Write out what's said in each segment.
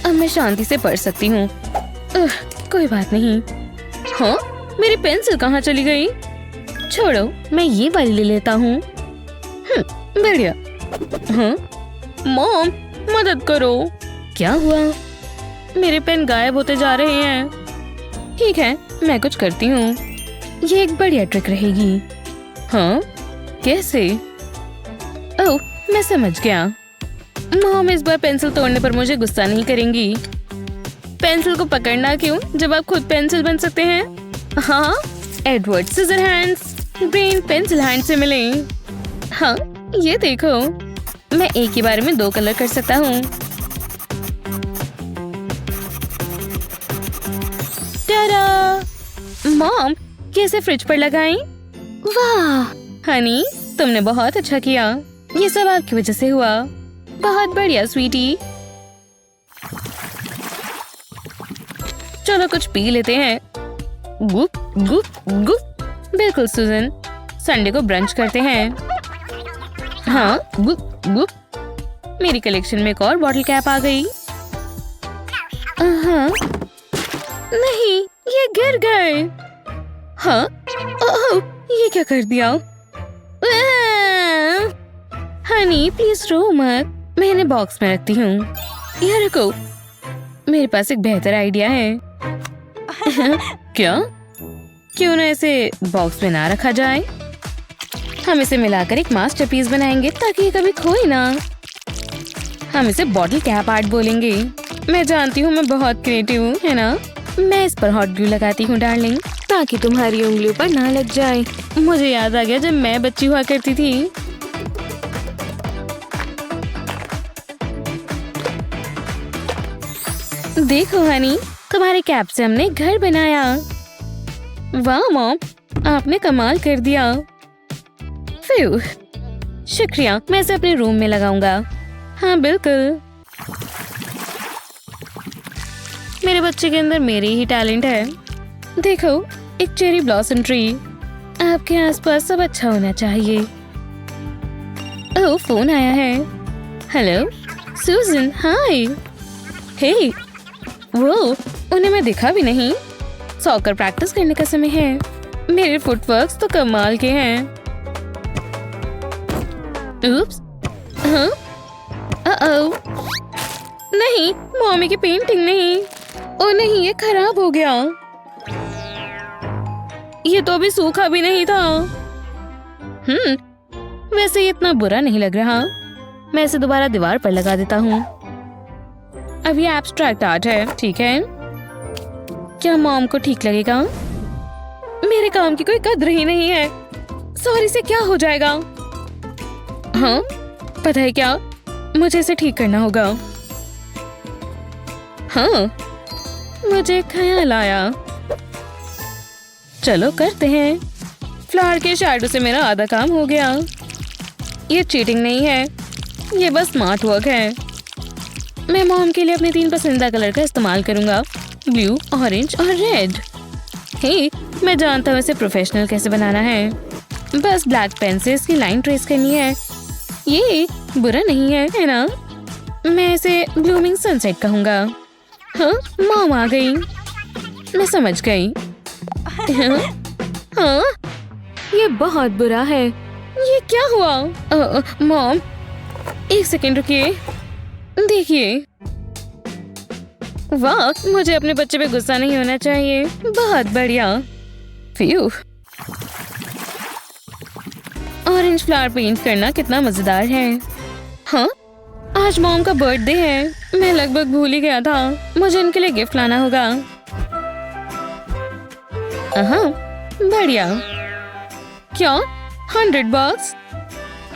अब मैं शांति से पढ़ सकती हूँ। कोई बात नहीं। हाँ, मेरी पेंसिल कहाँ चली गई? छोड़ो, मैं ये वाली ले लेता हूँ। बढ़िया। हाँ, मॉम मदद करो। क्या हुआ? मेरे पेन गायब होते जा रहे हैं। ठीक है, मैं कुछ करती हूँ। ये एक बढ़िया ट्रिक रहेगी। हाँ, कैसे? ओह, मैं समझ गया। मॉम इस बार पेंसिल तोड़ने पर मुझे गुस्सा नहीं करेंगी। पेंसिल को पकड़ना क्यों जब आप खुद पेंसिल बन सकते हैं? हाँ, Edward Scissorhands green pencil hand से मिले। हाँ, ये देखो, मैं एक ही बार में 2 कलर कर सकता हूँ। टाडा! मॉम, कैसे फ्रिज पर लगाएं? वाह हनी, तुमने बहुत अच्छा किया। ये सब आपकी वजह से हुआ। बहुत बढ़िया स्वीटी। चलो कुछ पी लेते हैं। गुप गुप गुप। बिल्कुल सुजन, संडे को ब्रंच करते हैं। हाँ, गुप गुप। मेरी कलेक्शन में एक और बॉटल कैप आ गई। हाँ, नहीं, ये गिर गए। हाँ, ओह, ये क्या कर दिया? हनी प्लीज रो मत, मैं इन्हें बॉक्स में रखती हूँ। यहाँ रखो, मेरे पास एक बेहतर आइडिया है। क्या? क्यों ना इसे बॉक्स में ना रखा जाए? हम इसे मिलाकर एक मास्टरपीस बनाएंगे ताकि ये कभी खोए ना। हम इसे बॉटल कैप आर्ट बोलेंगे। मैं जानती हूँ मैं बहुत क्रिएटिव हूँ, है ना? मैं इस पर हॉट ग्लू लगाती हूँ डार्लिंग, ताकि तुम्हारी उंगलियों पर ना लग जाए। मुझे याद आ गया जब मैं बच्ची हुआ करती थी। देखो हनी, तुम्हारे कैप से हमने घर बनाया। वाह मॉम, आपने कमाल कर दिया। फिर शुक्रिया, मैं इसे अपने रूम में लगाऊंगा। हाँ बिल्कुल, मेरे बच्चे के अंदर मेरी ही टैलेंट है। देखो, एक चेरी ब्लॉसम ट्री। आपके आसपास सब अच्छा होना चाहिए। ओह, फोन आया है। हेलो सुजन, हाय। हे, वो उन्हें मैं दिखा भी नहीं। सॉकर प्रैक्टिस करने का समय है। मेरे फुटवर्क्स तो कमाल के हैं। उप्स, हाँ, नहीं, मम्मी की पेंटिंग नहीं। ओ नहीं, ये खराब हो गया। ये तो अभी सूखा भी नहीं था। वैसे ये इतना बुरा नहीं लग रहा। मैं इसे दोबारा दीवार पर लगा देता हूँ। अब ये एब्स्ट्रैक्ट आर्ट है, ठीक है? क्या मॉम को ठीक लगेगा? मेरे काम की कोई कद्र ही नहीं है। सॉरी से क्या हो जाएगा? हाँ, पता है क्या, मुझे इसे ठीक करना होगा। हाँ, मुझे ख्याल आया। चलो करते हैं। फ्लावर के शैडो से मेरा आधा काम हो गया। ये चीटिंग नहीं है, ये बस स्मार्ट वर्क है। मैं मॉम के लिए अपने 3 पसंदीदा कलर का इस्तेमाल करूंगा, ब्लू, ऑरेंज और रेड। हे, मैं जानता हूँ इसे प्रोफेशनल कैसे बनाना है। बस ब्लैक पेन से इसकी लाइन ट्रेस करनी है। ये बुरा नहीं है ना? मैं इसे ब्लूमिंग सनसेट कहूंगा। हाँ, मॉम आ गई। मैं समझ गई। हाँ, ये बहुत बुरा है। ये क्या हुआ? मॉम, 1 सेकेंड रुकिए। देखिए, वाह, मुझे अपने बच्चे पे गुस्सा नहीं होना चाहिए। बहुत बढ़िया। फ्यू। ऑरेंज फ्लावर पेंट करना कितना मजेदार है। हाँ, आज मॉम का बर्थडे है। मैं लगभग भूल ही गया था। मुझे इनके लिए गिफ्ट लाना होगा। हाँ, बढ़िया। क्या? $100?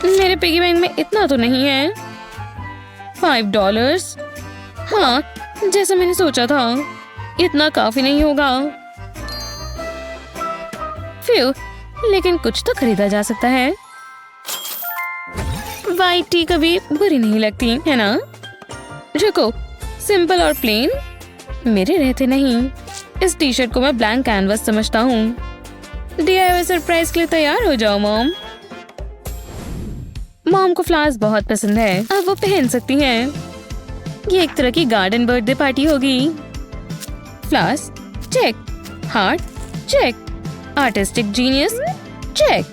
मेरे पिगी बैंक में इतना तो नहीं है। $5? हाँ, जैसा मैंने सोचा था, इतना काफी नहीं होगा। फिर लेकिन कुछ तो खरीदा जा सकता है। वाइट टी कभी बुरी नहीं लगती, है ना? रुको, सिंपल और प्लेन मेरे रहते नहीं। इस टी शर्ट को मैं ब्लैंक कैनवस समझता हूँ। DIY सरप्राइज के लिए तैयार हो जाओ मॉम। मॉम को फ्लावर्स बहुत पसंद है, अब वो पहन सकती हैं। ये एक तरह की गार्डन बर्थडे पार्टी होगी। Flowers check, heart check, artistic genius check.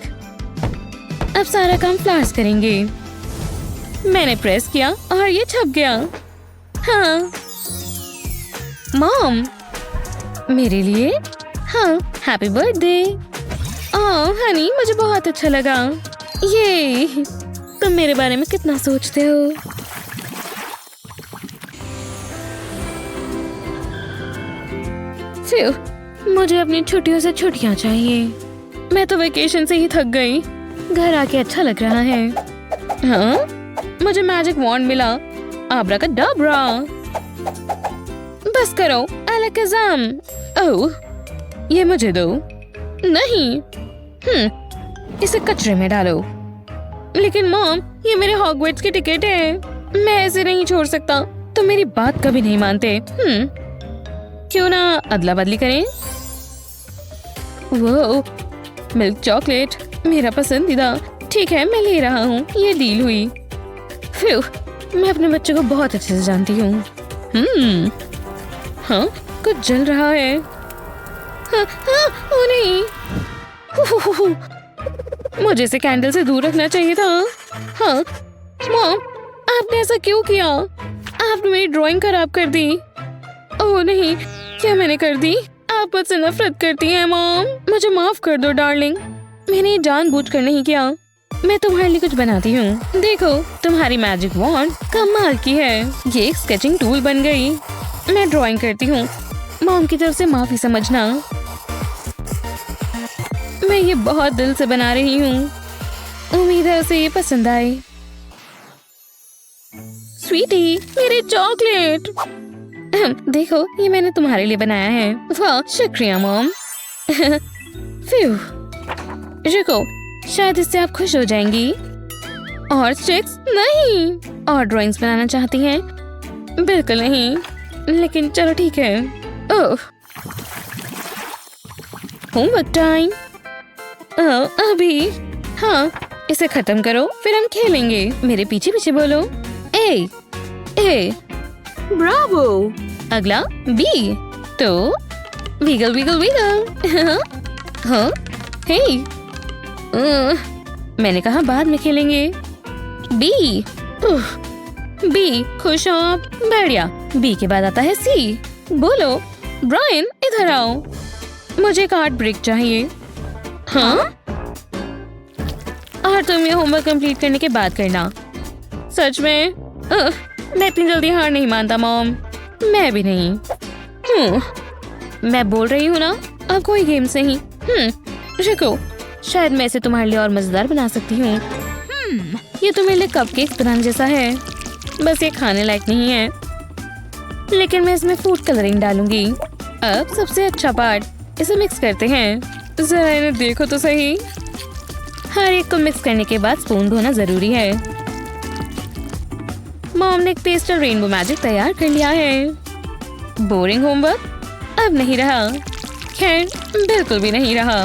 अब सारा काम फ्लावर्स करेंगे। मैंने प्रेस किया और ये छप गया। हाँ मॉम, मेरे लिए। हाँ, हैप्पी बर्थडे। ओह हनी, मुझे बहुत अच्छा लगा। ये तुम मेरे बारे में कितना सोचते हो। फिर मुझे अपनी छुट्टियों से छुट्टियां चाहिए। मैं तो वेकेशन से ही थक गई। घर आके अच्छा लग रहा है। हाँ, मुझे मैजिक वॉन्ड मिला। आब्राकाडाब्रा। बस करो अलकज़म। ओह, ये मुझे दो। नहीं, इसे कचरे में डालो। लेकिन मॉम, ये मेरे हॉगवर्ट्स की टिकट है। मैं ऐसे नहीं छोड़ सकता। तुम मेरी बात कभी नहीं मानते। क्यों ना अदला बदली करें। वो मिल्क चॉकलेट मेरा पसंदीदा। ठीक है, मैं ले रहा हूँ। ये डील हुई। फिर मैं अपने बच्चे को बहुत अच्छे से जानती हूँ। हाँ, कुछ जल रहा है। हाँ, ओ नहीं। मुझे इसे कैंडल से दूर रखना चाहिए था। हाँ मॉम, आपने ऐसा क्यों किया? आपने मेरी ड्राइंग खराब कर दी। ओह नहीं, क्या मैंने कर दी? आप मुझसे नफरत करती हैं मॉम। मुझे माफ कर दो डार्लिंग। मैंने ये जानबूझकर नहीं किया। मैं तुम्हारे लिए कुछ बनाती हूँ। देखो, तुम्हारी मैजिक वॉन्ड कमाल की है। ये एक स्केचिंग टूल बन गई। मैं ड्राइंग करती हूँ। मॉम की तरफ से माफी समझना। मैं ये बहुत दिल से बना रही हूँ। उम्मीद है उसे ये पसंद आए। स्वीटी, मेरे चॉकलेट। देखो, ये मैंने तुम्हारे लिए बनाया है। वाह, शुक्रिया मॉम। फिर रुको, शायद इससे आप खुश हो जाएंगी। और स्टिक्स? नहीं। और ड्राइंग्स बनाना चाहती हैं? बिल्कुल नहीं, लेकिन चलो ठीक है। ओह, होमवर्क टाइम। अभी। हाँ, इसे खत्म करो, फिर हम खेलेंगे। मेरे पीछे पीछे बोलो। ए, ए, ब्रावो। अगला बी। तो विगल विगल विगल। हाँ, हे। मैंने कहा बाद में खेलेंगे। बी। बी, खुश हो आप? बढ़िया। बी के बाद आता है सी। बोलो ब्रायन, इधर आओ। मुझे एक आर्ट ब्रेक चाहिए। हाँ? और तुम ये होमवर्क कंप्लीट करने के बाद करना। सच में? मैं इतनी जल्दी हार नहीं मानता मॉम। मैं भी नहीं। मैं बोल रही हूँ ना, अब कोई गेम से ही। रुको, शायद मैं इसे तुम्हारे लिए और मजेदार बना सकती हूँ। ये तो मेरे लिए कपकेक्स बनाने जैसा है, बस ये खाने लायक नहीं है। लेकिन मैं इसमें फूड कलरिंग डालूंगी। अब सबसे अच्छा पार्ट, इसे मिक्स करते हैं। जरा इन्हें देखो तो सही। हर एक को मिक्स करने के बाद स्पून धोना जरूरी है। मॉम ने एक पेस्टल रेनबो मैजिक तैयार कर लिया है। बोरिंग होमवर्क अब नहीं रहा। खैर, बिल्कुल भी नहीं रहा।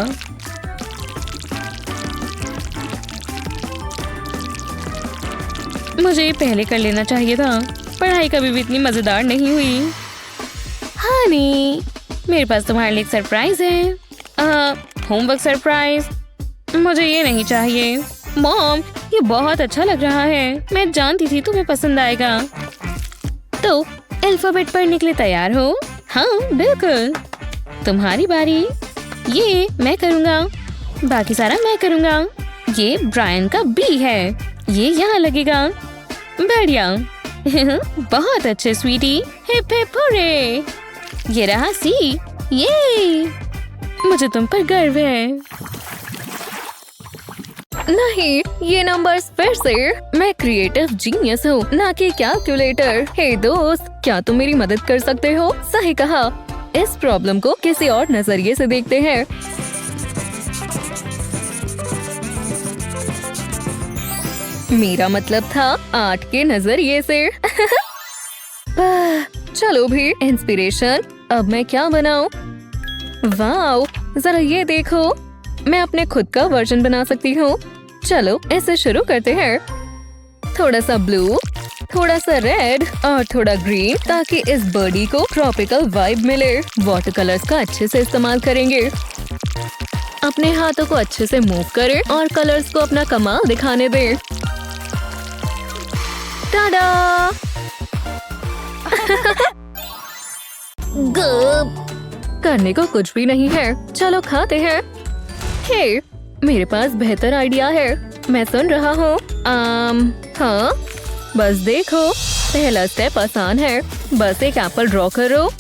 मुझे ये पहले कर लेना चाहिए था। पढ़ाई कभी भी इतनी मजेदार नहीं हुई। हनी, मेरे पास तुम्हारे लिए एक सरप्राइज है। Homework surprise. मुझे ये नहीं चाहिए। मॉम, ये बहुत अच्छा लग रहा है। मैं जानती थी तुम्हें पसंद आएगा। तो अल्फाबेट पढ़ने के लिए तैयार हो? हाँ बिल्कुल। तुम्हारी बारी। ये मैं करूँगा, बाकी सारा मैं करूँगा। ये ब्रायन का बी है, ये यहाँ लगेगा। बढ़िया। बहुत अच्छे स्वीटी। Hip hip hurray. ये रहा सी। ये मुझे तुम पर गर्व है। नहीं, ये नंबर्स फिर से। मैं क्रिएटिव जीनियस हूँ, ना कि कैलकुलेटर। हे दोस्त, क्या तुम मेरी मदद कर सकते हो? सही कहा। इस प्रॉब्लम को किसी और नजरिए से देखते हैं। मेरा मतलब था आर्ट के नजरिए से। चलो भी इंस्पिरेशन। अब मैं क्या बनाऊं? वाओ, जरा ये देखो, मैं अपने खुद का वर्जन बना सकती हूँ। चलो इसे शुरू करते हैं। थोड़ा सा ब्लू, थोड़ा सा रेड और थोड़ा ग्रीन ताकि इस बर्डी को ट्रॉपिकल वाइब मिले। वाटर कलर्स का अच्छे से इस्तेमाल करेंगे। अपने हाथों को अच्छे से मूव करें और कलर्स को अपना कमाल दिखाने दें। टाडा! करने को कुछ भी नहीं है, चलो खाते हैं। हे, मेरे पास बेहतर आइडिया है, मैं सुन रहा हूँ। हाँ, बस देखो, पहला स्टेप आसान है, बस एक एप्पल ड्रॉ करो।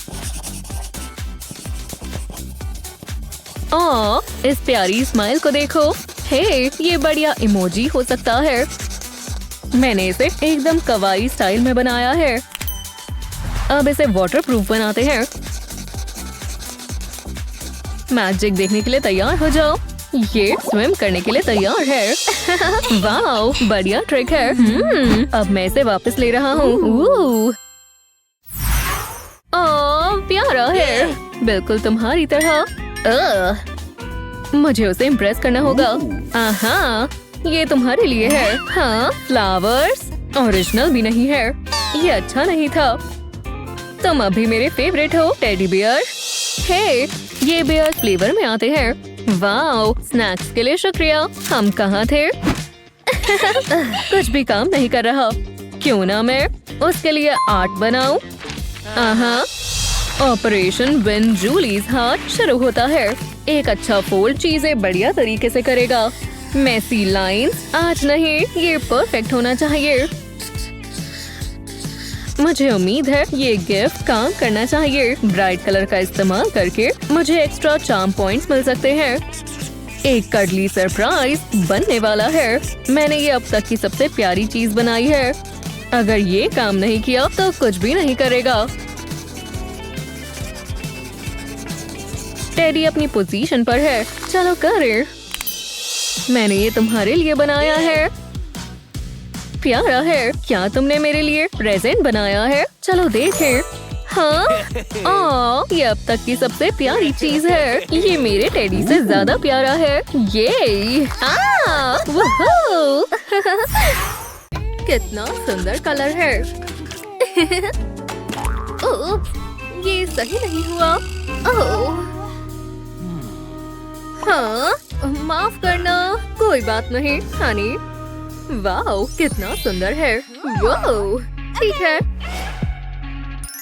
इस प्यारी स्माइल को देखो। हे, ये बढ़िया इमोजी हो सकता है। मैंने इसे एकदम कवाई स्टाइल में बनाया है। अब इसे वाटरप्रूफ बनाते हैं। मैजिक देखने के लिए तैयार हो जाओ। ये स्विम करने के लिए तैयार है। वाह, बढ़िया ट्रिक है। अब मैं इसे वापस ले रहा हूँ। प्यारा है, बिल्कुल तुम्हारी तरह। मुझे उसे इम्प्रेस करना होगा। आहा, ये तुम्हारे लिए है। हाँ, फ्लावर्स ओरिजिनल भी नहीं है। ये अच्छा नहीं था। तुम अभी मेरे फेवरेट हो, टेडी बियर। हे, ये बियर फ्लेवर में आते हैं। वाओ, स्नैक्स के लिए शुक्रिया। हम कहाँ थे? कुछ भी काम नहीं कर रहा। क्यों ना मैं उसके लिए आर्ट बनाऊं? ऑपरेशन विन जूलीज हार्ट शुरू होता है। एक अच्छा फोल्ड चीजें बढ़िया तरीके से करेगा। मेसी लाइंस आज नहीं, ये परफेक्ट होना चाहिए। मुझे उम्मीद है ये गिफ्ट काम करना चाहिए। ब्राइट कलर का इस्तेमाल करके मुझे एक्स्ट्रा चार्म पॉइंट्स मिल सकते हैं। एक कडली सरप्राइज बनने वाला है। मैंने ये अब तक की सबसे प्यारी चीज बनाई है। अगर ये काम नहीं किया तो कुछ भी नहीं करेगा। टेडी अपनी पोजीशन पर है, चलो करे। मैंने ये तुम्हारे लिए बनाया है। प्यारा है। क्या तुमने मेरे लिए प्रेजेंट बनाया है? चलो देखें। हाँ, ये अब तक की सबसे प्यारी चीज है। ये मेरे टेडी से ज्यादा प्यारा है। ये कितना सुंदर कलर है। ये सही नहीं हुआ। हाँ, माफ करना। कोई बात नहीं हनी। वाओ, कितना सुंदर है। वाओ, ठीक है।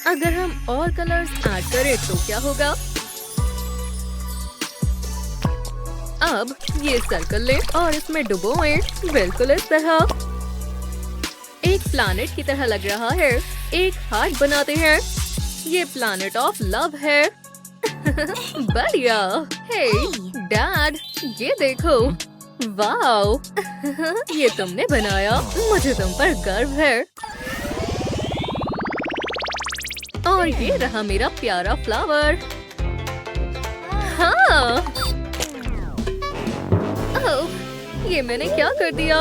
अगर हम और कलर्स ऐड करें तो क्या होगा? अब ये सर्कल लें और इसमें डुबोएं, बिल्कुल इस तरह। एक प्लैनेट की तरह लग रहा है। एक हार्ट बनाते हैं। ये प्लैनेट ऑफ लव है। बढ़िया। हे डैड, ये देखो। वाओ, ये तुमने बनाया। मुझे तुम पर गर्व है। और ये रहा मेरा प्यारा फ्लावर। हाँ, ये मैंने क्या कर दिया?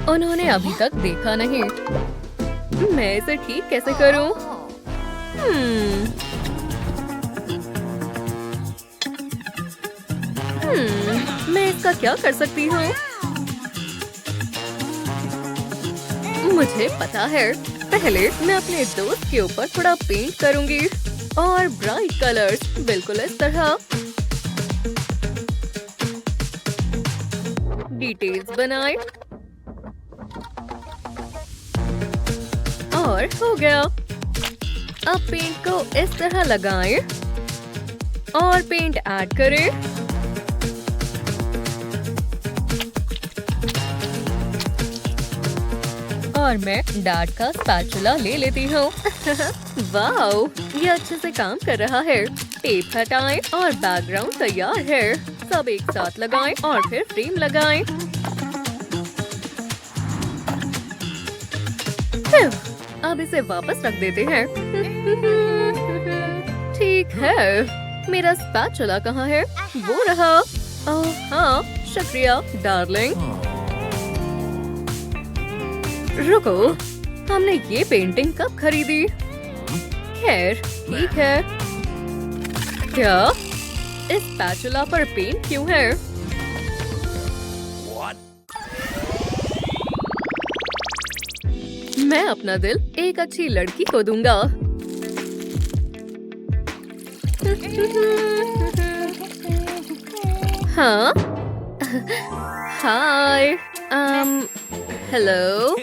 उन्होंने अभी तक देखा नहीं। मैं इसे ठीक कैसे करूं? मैं इसका क्या कर सकती हूँ? मुझे पता है। पहले मैं अपने दोस्त के ऊपर थोड़ा पेंट करूंगी और ब्राइट कलर्स, बिल्कुल इस तरह। डिटेल्स बनाए और हो गया। अब पेंट को इस तरह लगाएं और पेंट ऐड करें। और मैं डैड का स्पैचुला ले लेती हूँ। वाओ, ये अच्छे से काम कर रहा है। टेप हटाएं और बैकग्राउंड तैयार है। सब एक साथ लगाएं और फिर फ्रेम लगाएं। अब इसे वापस रख देते हैं। ठीक है। मेरा स्पैचुला कहाँ है? वो रहा। ओह हाँ, शुक्रिया डार्लिंग। रुको, हमने ये पेंटिंग कब खरीदी? खैर, ठीक है। क्या इस स्पैचुला पर पेंट क्यों है? मैं अपना दिल एक अच्छी लड़की को दूंगा। हाँ, हाय, हेलो।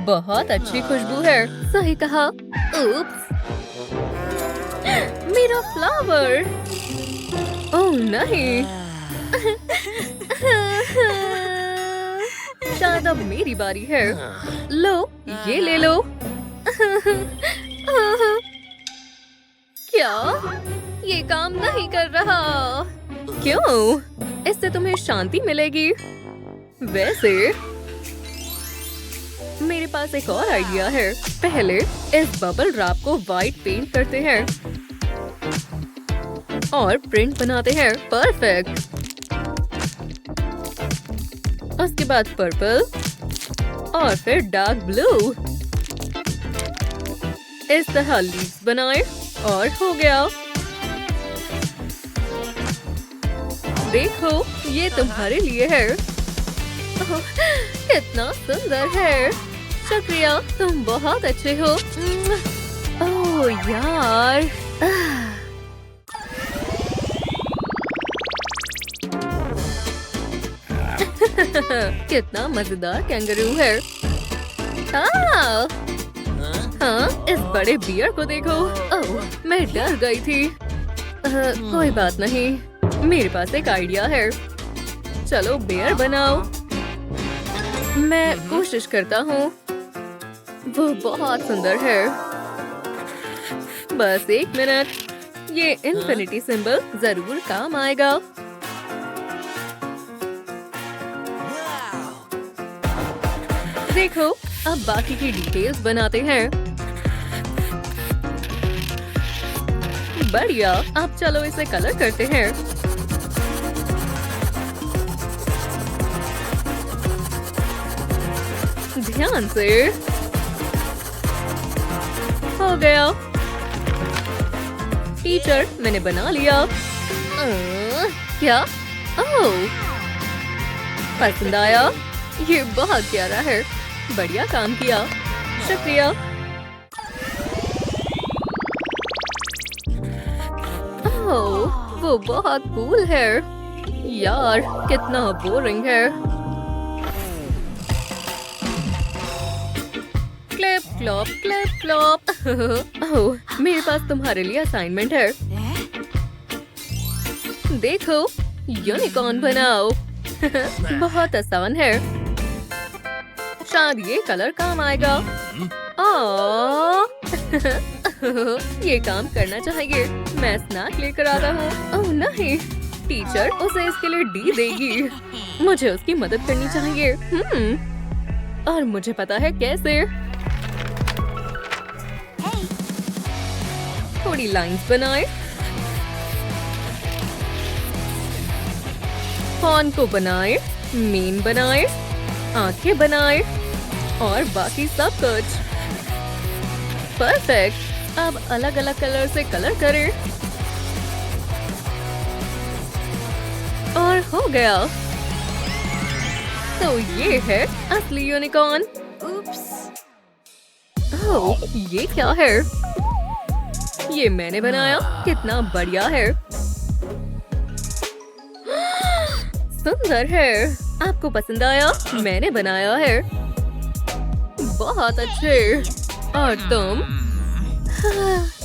बहुत अच्छी खुशबू है। सही कहा। उप्स, मेरा फ्लावर। ओह नहीं। शायद अब मेरी बारी है। लो, ये ले लो। क्या? ये काम नहीं कर रहा। क्यों? इससे तुम्हें शांति मिलेगी। वैसे मेरे पास एक और आइडिया है। पहले इस बबल रैप को व्हाइट पेंट करते हैं और प्रिंट बनाते हैं। परफेक्ट। उसके बाद पर्पल और फिर डार्क ब्लू। इस तरह लीव्स बनाए और हो गया। देखो, ये तुम्हारे लिए है। ओह, कितना सुंदर है। शुक्रिया, तुम बहुत अच्छे हो। ओह यार। कितना मजेदार कैंगरू है। हाँ, इस बड़े बियर को देखो। ओह, मैं डर गई थी। कोई बात नहीं, मेरे पास एक आइडिया है। चलो बियर बनाओ। मैं कोशिश करता हूँ। वो बहुत सुंदर है। बस एक मिनट। ये इन्फिनिटी सिंबल जरूर काम आएगा। देखो, अब बाकी की डिटेल्स बनाते हैं। बढ़िया। अब चलो इसे कलर करते हैं। ध्यान से। हो गया। टीचर, मैंने बना लिया। क्या? ओह, पसंद आया? ये बहुत प्यारा है। बढ़िया काम किया। शुक्रिया। ओह, वो बहुत कूल है। यार, कितना बोरिंग है। Clip clop, clip clop. Oh, मेरे पास तुम्हारे लिए असाइनमेंट है। देखो, यूनिकॉर्न बनाओ। बहुत आसान है। शायद ये कलर काम आएगा। ये काम करना चाहिए। मैं स्नैक लेकर आता हूँ। ओह नहीं, टीचर उसे इसके लिए डी देगी। मुझे उसकी मदद करनी चाहिए। और मुझे पता है कैसे। थोड़ी लाइंस बनाए। हॉर्न को बनाए, मेन बनाए, आंखें बनाए और बाकी सब कुछ। परफेक्ट। अब अलग अलग कलर से कलर करें और हो गया। तो ये है असली यूनिकॉर्न। उप्स। ओह, ये क्या है? ये मैंने बनाया। कितना बढ़िया है। सुंदर है। आपको पसंद आया? मैंने बनाया है। बहुत अच्छे। और तुम?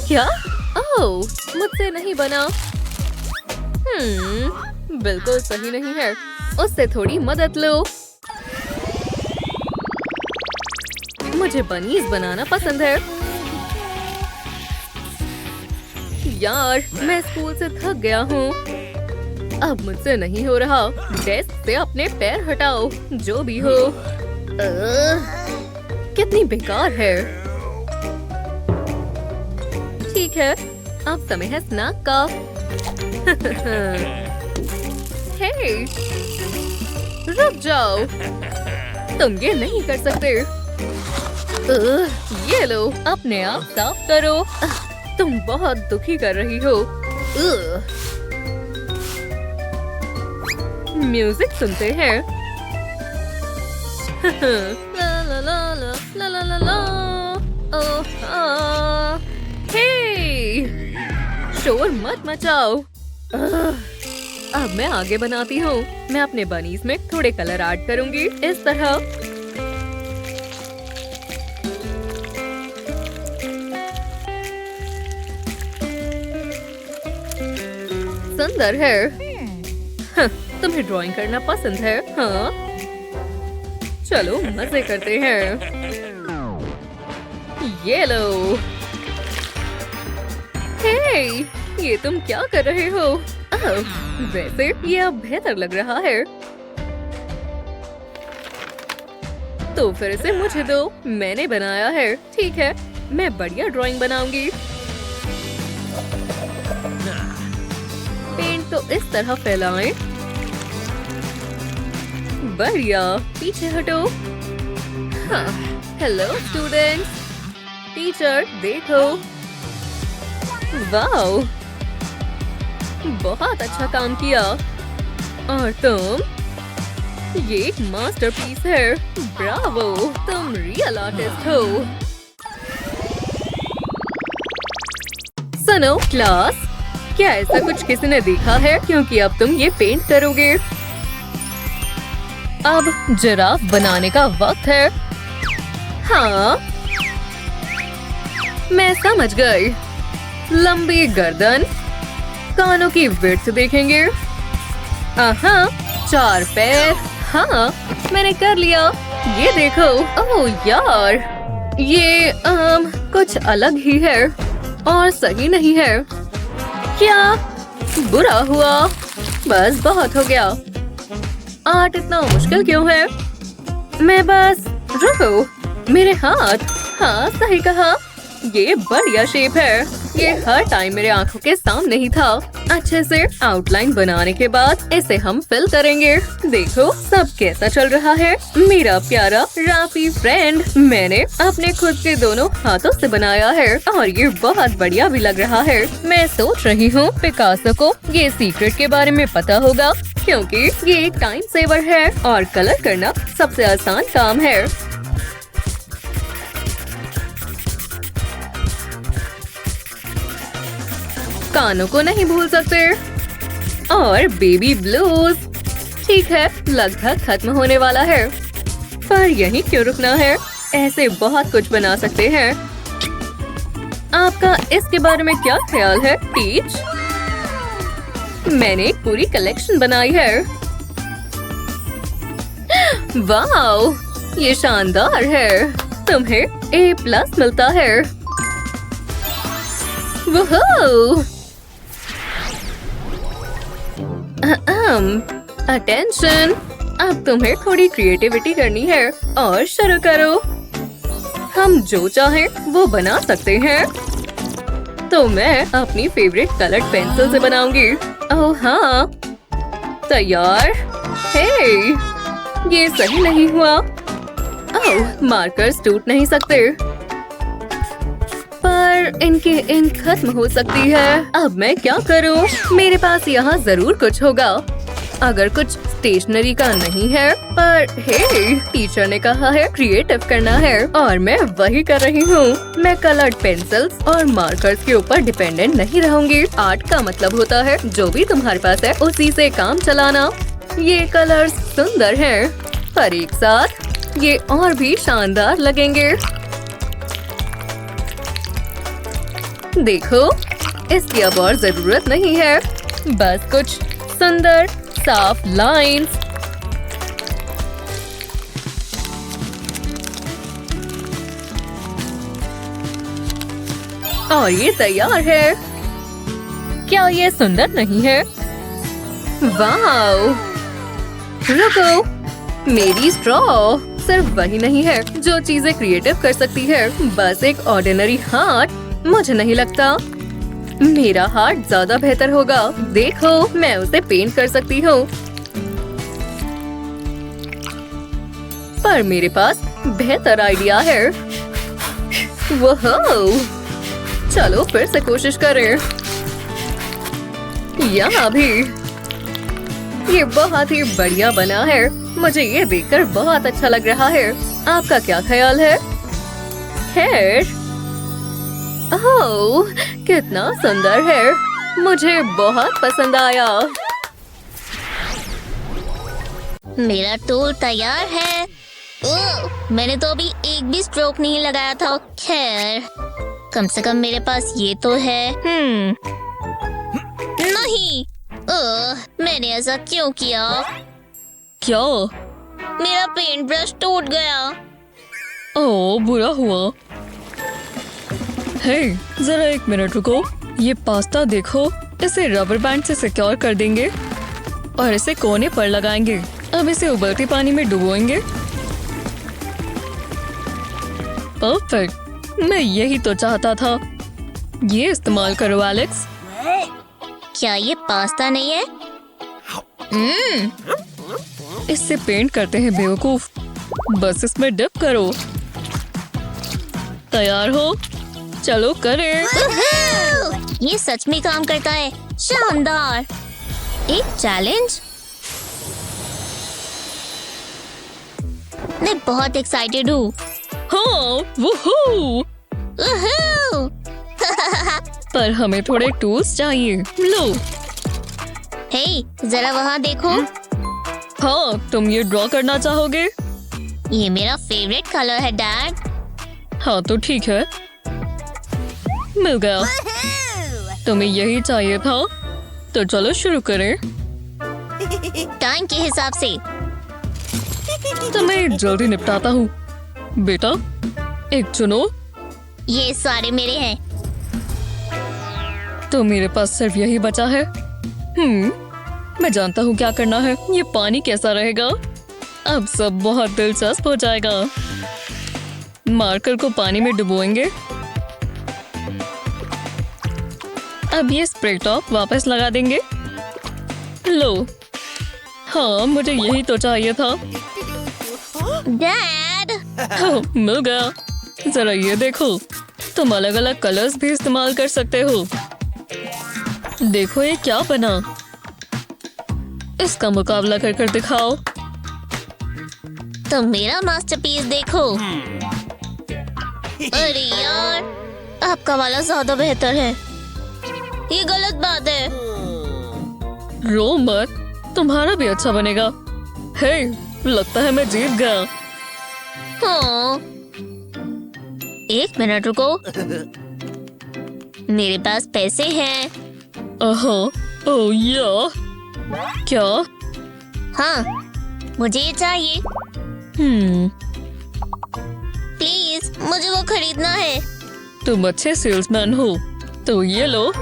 क्या? ओह, मुझसे नहीं बना। बिल्कुल सही नहीं है। उससे थोड़ी मदद लो। मुझे बनीज बनाना पसंद है। यार, मैं स्कूल से थक गया हूँ। अब मुझसे नहीं हो रहा। डेस्क से अपने पैर हटाओ। जो भी हो। कितनी बेकार है। ठीक है, अब समय है स्नैक का। हे, रुक जाओ। तुम ये नहीं कर सकते। ये लो, अपने आप साफ करो। तुम बहुत दुखी कर रही हो। म्यूजिक सुनते हैं। ला ला ला ला। ला ला ला ला। ओह हाँ। हे, शोर मत मचाओ। अब मैं आगे बनाती हूँ। मैं अपने बनीज में थोड़े कलर ऐड करूंगी इस तरह। सुंदर है। हाँ, तुम्हें ड्राइंग करना पसंद है? हाँ, चलो मजे करते हैं। ये लो। हे, ये तुम क्या कर रहे हो? वैसे ये अब बेहतर लग रहा है। तो फिर इसे मुझे दो, मैंने बनाया है। ठीक है, मैं बढ़िया ड्राइंग बनाऊंगी। पेंट तो इस तरह फैलाएं। बढ़िया, पीछे हटो। हाँ, हेलो स्टूडेंट्स। टीचर देखो। वाओ, बहुत अच्छा काम किया। और तुम? ये एक मास्टरपीस है। ब्रावो, तुम रियल आर्टिस्ट हो। सुनो क्लास, क्या ऐसा कुछ किसी ने देखा है? क्योंकि अब तुम ये पेंट करोगे। अब जिराफ बनाने का वक्त है। हाँ, मैं समझ गई। लंबी गर्दन, कानों की विड्थ देखेंगे। हाँ, 4 पैर। हाँ, मैंने कर लिया। ये देखो। ओह यार, ये कुछ अलग ही है और सही नहीं है। क्या बुरा हुआ? बस बहुत हो गया। आर्ट इतना मुश्किल क्यों है? मैं बस रुको। मेरे हाथ। हाँ, सही कहा। ये बढ़िया शेप है। ये हर टाइम मेरे आंखों के सामने ही था। अच्छे से आउटलाइन बनाने के बाद इसे हम फिल करेंगे। देखो सब कैसा चल रहा है। मेरा प्यारा राफी फ्रेंड, मैंने अपने खुद के दोनों हाथों से बनाया है और ये बहुत बढ़िया भी लग रहा है। मैं सोच रही हूँ पिकासो को ये सीक्रेट के बारे में पता होगा, क्योंकि ये एक टाइम सेवर है और कलर करना सबसे आसान काम है। कानों को नहीं भूल सकते। और बेबी ब्लूज। ठीक है, लगभग खत्म होने वाला है। पर यहीं क्यों रुकना है? ऐसे बहुत कुछ बना सकते हैं। आपका इसके बारे में क्या ख्याल है टीच? मैंने एक पूरी कलेक्शन बनाई है। वाओ, ये शानदार है। तुम्हें A+ मिलता है। वोहो! अटेंशन, अब तुम्हें थोड़ी क्रिएटिविटी करनी है और शुरू करो। हम जो चाहें वो बना सकते हैं। तो मैं अपनी फेवरेट कलर्ड पेंसिल से बनाऊंगी। ओह हाँ, तैयार। हे, ये सही नहीं हुआ। ओह, मार्कर्स टूट नहीं सकते। पर इनकी इंक खत्म हो सकती है। अब मैं क्या करूं? मेरे पास यहाँ जरूर कुछ होगा। अगर कुछ स्टेशनरी का नहीं है, पर हे, टीचर ने कहा है क्रिएटिव करना है और मैं वही कर रही हूँ। मैं कलर्ड पेंसिल्स और मार्कर्स के ऊपर डिपेंडेंट नहीं रहूंगी। आर्ट का मतलब होता है जो भी तुम्हारे पास है उसी से काम चलाना। ये कलर्स सुंदर हैं, पर एक साथ ये और भी शानदार लगेंगे। देखो, इसकी अब और जरूरत नहीं है। बस कुछ सुंदर साफ लाइंस। और ये तैयार है। क्या ये सुंदर नहीं है? वाओ! रुको, मेरी स्ट्रॉ सिर्फ वही नहीं है जो चीजें क्रिएटिव कर सकती है, बस एक ऑर्डिनरी हार्ट। मुझे नहीं लगता मेरा हार्ट ज्यादा बेहतर होगा। देखो, मैं उसे पेंट कर सकती हूँ। पर मेरे पास बेहतर आइडिया है। वोहो! चलो फिर से कोशिश करें। यहाँ भी ये बहुत ही बढ़िया बना है। मुझे ये देखकर बहुत अच्छा लग रहा है। आपका क्या ख्याल है? हेयर। ओह, कितना सुंदर हेयर, मुझे बहुत पसंद आया। मेरा टूल तैयार है। ओह, मैंने तो अभी एक भी स्ट्रोक नहीं लगाया था। खैर, कम से कम मेरे पास ये तो है। नहीं, ओह, मैंने ऐसा क्यों किया? क्या? मेरा पेंट ब्रश टूट गया। ओह, बुरा हुआ। हे, जरा एक मिनट रुको। ये पास्ता देखो, इसे रबर बैंड से सिक्योर कर देंगे और इसे कोने पर लगाएंगे। अब इसे उबलते पानी में डुबोएंगे। परफेक्ट, मैं यही तो चाहता था। ये इस्तेमाल करो एलेक्स। क्या ये पास्ता नहीं है? इससे पेंट करते हैं बेवकूफ। बस इसमें डिप करो। तैयार हो? चलो करें। ये सच में काम करता है। शानदार। एक चैलेंज। मैं बहुत एक्साइटेड हूँ। हाँ, वूहू। पर हमें थोड़े टूल्स चाहिए। लो। हे, जरा वहाँ देखो। हाँ, तुम ये ड्रॉ करना चाहोगे? ये मेरा फेवरेट कलर है डैड। हाँ तो ठीक है, मिल गया। तुम्हें यही चाहिए था, तो चलो शुरू करें। टाइम के हिसाब से। तो मैं जल्दी निपटाता हूँ। बेटा, एक चुनो। ये सारे मेरे हैं। तो मेरे पास सिर्फ यही बचा है। मैं जानता हूँ क्या करना है। ये पानी कैसा रहेगा? अब सब बहुत दिलचस्प हो जाएगा। मार्कर को पानी में डुबोएंगे। अब ये स्प्रे टॉप वापस लगा देंगे। लो। हाँ, मुझे यही तो चाहिए था। डैड, हाँ, मिल गया। जरा ये देखो, तुम अलग अलग कलर्स भी इस्तेमाल कर सकते हो। देखो ये क्या बना। इसका मुकाबला कर कर दिखाओ। तो मेरा मास्टरपीस देखो। अरे यार, आपका वाला ज्यादा बेहतर है। ये गलत बात है। रो मत, तुम्हारा भी अच्छा बनेगा। हे, लगता है मैं जीत गया। हाँ, एक मिनट रुको। मेरे पास पैसे हैं। ओह या। क्या? हाँ, मुझे ये चाहिए। प्लीज, मुझे वो खरीदना है। तुम अच्छे सेल्समैन हो, तो ये लो।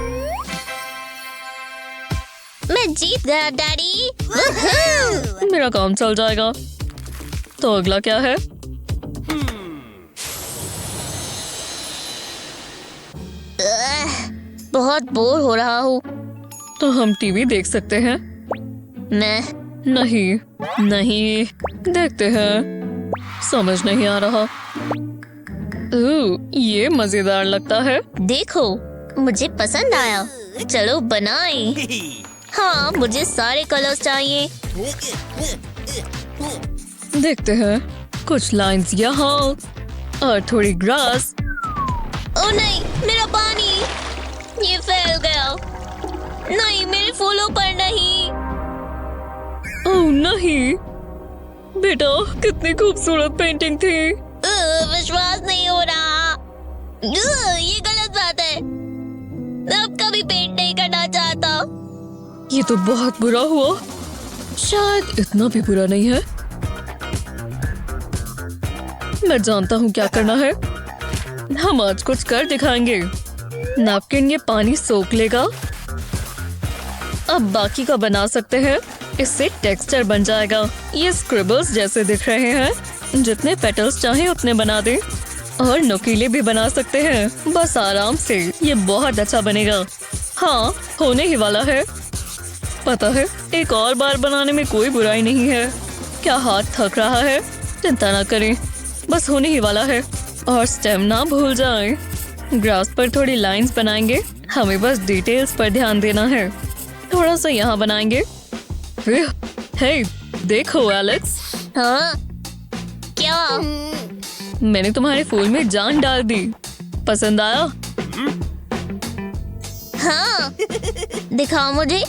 मैं जीत गया डैडी। वूहू! मेरा काम चल जाएगा। तो अगला क्या है? बहुत बोर हो रहा हूँ। तो हम टीवी देख सकते हैं। नहीं, नहीं, देखते हैं। समझ नहीं आ रहा। ये मजेदार लगता है। देखो, मुझे पसंद आया। चलो बनाएं। हाँ, मुझे सारे कलर्स चाहिए। देखते हैं। कुछ लाइंस यहाँ और थोड़ी ग्रास। ओ नहीं, मेरा पानी। ये फैल गया। नहीं, मेरे फूलों पर नहीं। ओह नहीं, बेटा, कितनी खूबसूरत पेंटिंग थी। विश्वास नहीं हो रहा। ये गलत बात है। अब कभी पेंट नहीं करना चाहता। ये तो बहुत बुरा हुआ। शायद इतना भी बुरा नहीं है। मैं जानता हूँ क्या करना है। हम आज कुछ कर दिखाएंगे। नैपकिन ये पानी सोख लेगा। अब बाकी का बना सकते हैं। इससे टेक्सचर बन जाएगा। ये स्क्रिबल्स जैसे दिख रहे हैं। जितने पेटल्स चाहे उतने बना दें और नुकीले भी बना सकते हैं। बस आराम से। ये बहुत अच्छा बनेगा। हाँ, होने ही वाला है। पता है, एक और बार बनाने में कोई बुराई नहीं है। क्या हाथ थक रहा है? चिंता ना करें, बस होने ही वाला है। और स्टेम ना भूल जाएं। ग्रास पर थोड़ी लाइंस बनाएंगे। हमें बस डिटेल्स पर ध्यान देना है। थोड़ा सा यहाँ बनाएंगे। हे, देखो एलेक्स। हाँ, क्या? मैंने तुम्हारे फूल में जान डाल दी। पसंद आया? हाँ, दिखाओ मुझे।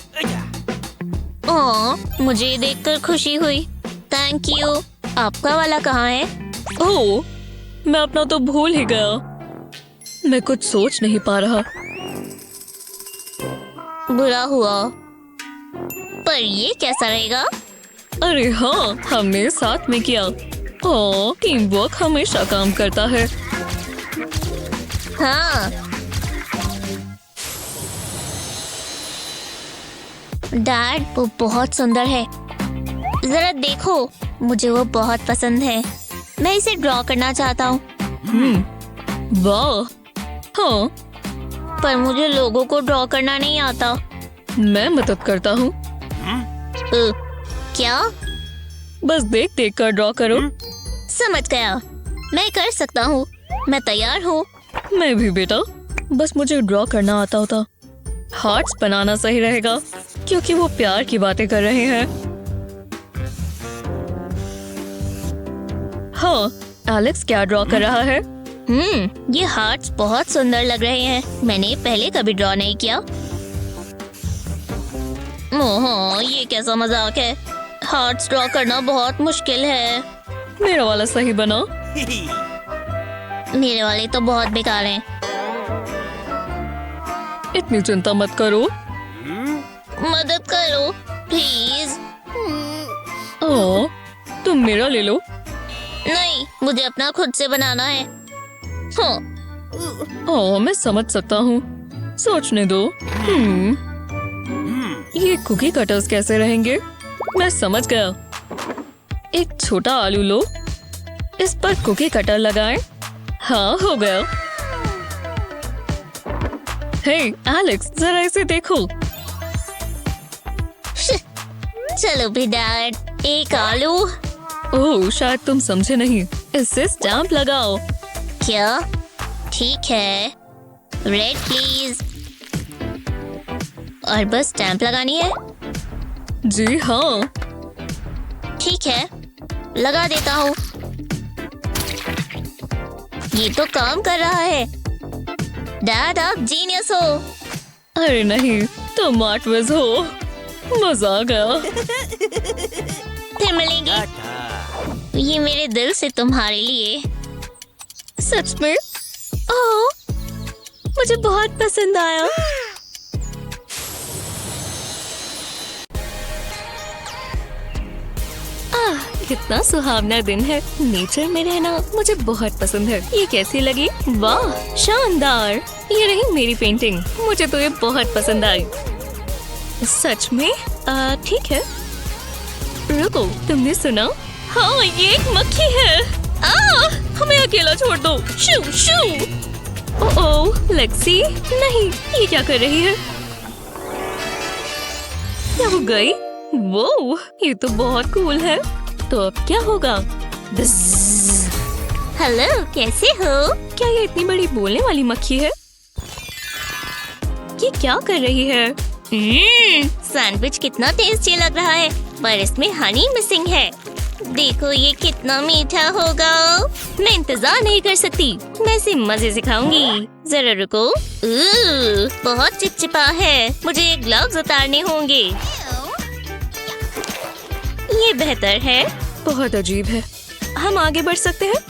ओह, मुझे ये देखकर खुशी हुई। Thank you. आपका वाला कहाँ है? ओह, मैं अपना तो भूल ही गया। मैं कुछ सोच नहीं पा रहा। बुरा हुआ, पर ये कैसा रहेगा? अरे हाँ, हमने साथ में किया। ओह, टीम वर्क हमेशा काम करता है। हाँ। डैड, वो बहुत सुंदर है। जरा देखो, मुझे वो बहुत पसंद है। मैं इसे ड्रॉ करना चाहता हूँ। वाह, हाँ, पर मुझे लोगों को ड्रॉ करना नहीं आता। मैं मदद करता हूँ। क्या? बस देख देख कर ड्रॉ करो। समझ गया, मैं कर सकता हूँ। मैं तैयार हूँ। मैं भी बेटा, बस मुझे ड्रॉ करना आता होता। हार्ट्स बनाना सही रहेगा, क्योंकि वो प्यार की बातें कर रहे हैं। हाँ, एलेक्स क्या ड्रॉ कर रहा है? ये हार्ट्स बहुत सुंदर लग रहे हैं। मैंने पहले कभी ड्रॉ नहीं किया। ओह, ये कैसा मजाक है। हार्ट्स ड्रॉ करना बहुत मुश्किल है। मेरा वाला सही बना। मेरे वाले तो बहुत बेकार हैं। इतनी चिंता मत करो। मदद करो प्लीज। ओह, तुम मेरा ले लो। नहीं, मुझे अपना खुद से बनाना है। हाँ। ओह, मैं समझ सकता हूँ। सोचने दो। ये कुकी कटर्स कैसे रहेंगे? मैं समझ गया। एक छोटा आलू लो, इस पर कुकी कटर लगाएं। हाँ, हो गया। हे एलेक्स, जरा इसे देखो। चलो भी डैड, एक आलू। ओह, शायद तुम समझे नहीं। इससे स्टैम्प लगाओ। क्या? ठीक है। Red please. और बस स्टैम्प लगानी है? जी हाँ। ठीक है, लगा देता हूँ। ये तो काम कर रहा है। डैड, आप जीनियस हो। अरे नहीं, तुम आर्टविज हो। मजा आ गया। फिर मिलेंगे। ये मेरे दिल से तुम्हारे लिए। सच में? ओह, मुझे बहुत पसंद आया। कितना सुहावना दिन है। नेचर में रहना मुझे बहुत पसंद है। ये कैसी लगी? वाह, शानदार। ये रही मेरी पेंटिंग। मुझे तो ये बहुत पसंद आई। सच में? ठीक है। रुको, तुमने सुना? हाँ, ये एक मक्खी है। हमें अकेला छोड़ दो। शू शू। ओह, लेक्सी, नहीं, ये क्या कर रही है? क्या वो गई? वो, ये तो बहुत कूल है। तो अब क्या होगा? हेलो, कैसे हो? क्या ये इतनी बड़ी बोलने वाली मक्खी है? ये क्या कर रही है? सैंडविच कितना टेस्टी लग रहा है, पर इसमें हनी मिसिंग है। देखो ये कितना मीठा होगा। मैं इंतजार नहीं कर सकती। मैं इसे मजे से खाऊंगी। जरा रुको। बहुत चिपचिपा है। मुझे ये ग्लव्स उतारने होंगे। ये बेहतर है। बहुत अजीब है। हम आगे बढ़ सकते हैं?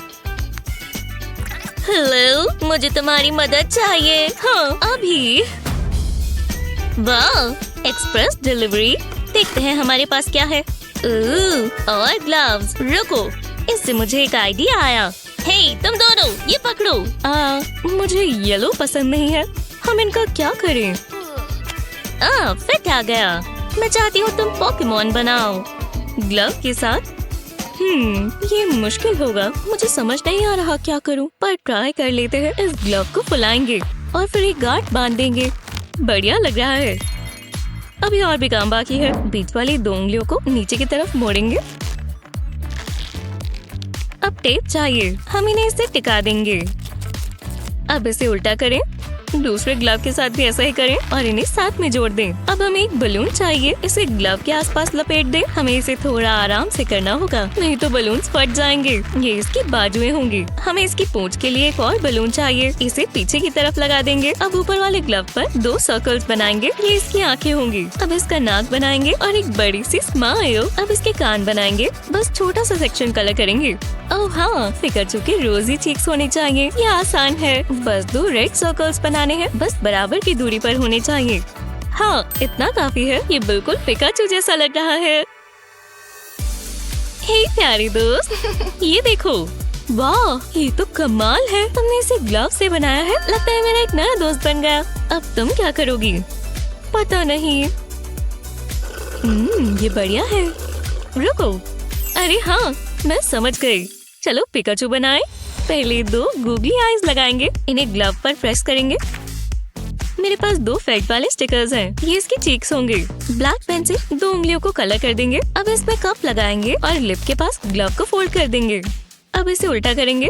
हेलो, मुझे तुम्हारी मदद चाहिए। हाँ, अभी। वाह, एक्सप्रेस डिलीवरी। देखते हैं हमारे पास क्या है। और ग्लव्स। रुको, इससे मुझे एक आइडिया आया। हे, तुम दोनों ये पकड़ो। मुझे येलो पसंद नहीं है। हम इनका क्या करें? फिट आ गया। मैं चाहती हूँ तुम पोकेमॉन बनाओ ग्लव के साथ। ये मुश्किल होगा। मुझे समझ नहीं आ रहा क्या करूं, पर ट्राई कर लेते हैं। इस ग्लव को फुलाएंगे और फिर एक गांठ बांध देंगे। बढ़िया लग रहा है। अभी और भी काम बाकी है। बीच वाली 2 उंगलियों को नीचे की तरफ मोड़ेंगे। अब टेप चाहिए। हम इन्हें इसे टिका देंगे। अब इसे उल्टा करें। दूसरे ग्लव के साथ भी ऐसा ही करें और इन्हें साथ में जोड़ दें। अब हमें एक बलून चाहिए, इसे ग्लव के आसपास लपेट दें। हमें इसे थोड़ा आराम से करना होगा, नहीं तो बलून फट जाएंगे। ये इसकी बाजुएं होंगी। हमें इसकी पूंछ के लिए एक और बलून चाहिए, इसे पीछे की तरफ लगा देंगे। अब ऊपर वाले ग्लव पर 2 सर्कल्स बनाएंगे, ये इसकी आंखें होंगी। अब इसका नाक बनाएंगे और एक बड़ी सी स्माइल। अब इसके कान बनाएंगे, बस छोटा सा सेक्शन कलर करेंगे। ओह हाँ, पिकाचू के रोजी चीक्स होने चाहिए। ये आसान है, बस 2 रेड सर्कल्स बनाने हैं, बस बराबर की दूरी पर होने चाहिए। हाँ, इतना काफी है। ये बिल्कुल पिकाचू जैसा लग रहा है। हे प्यारे दोस्त, ये देखो, वाह, ये तो कमाल है। तुमने इसे ग्लव से बनाया है, लगता है मेरा एक नया दोस्त बन गया। अब तुम क्या करोगी? पता नहीं। ये बढ़िया है। रुको, अरे हाँ, मैं समझ गई। चलो पिकाचू बनाएं। पहले 2 गूगली आईज लगाएंगे, इन्हें ग्लव पर प्रेस करेंगे। मेरे पास 2 फेट वाले स्टिकर्स हैं, ये इसकी चीक्स होंगे। ब्लैक पेन से 2 उंगलियों को कलर कर देंगे। अब इसमें कप लगाएंगे और लिप के पास ग्लव को फोल्ड कर देंगे। अब इसे उल्टा करेंगे।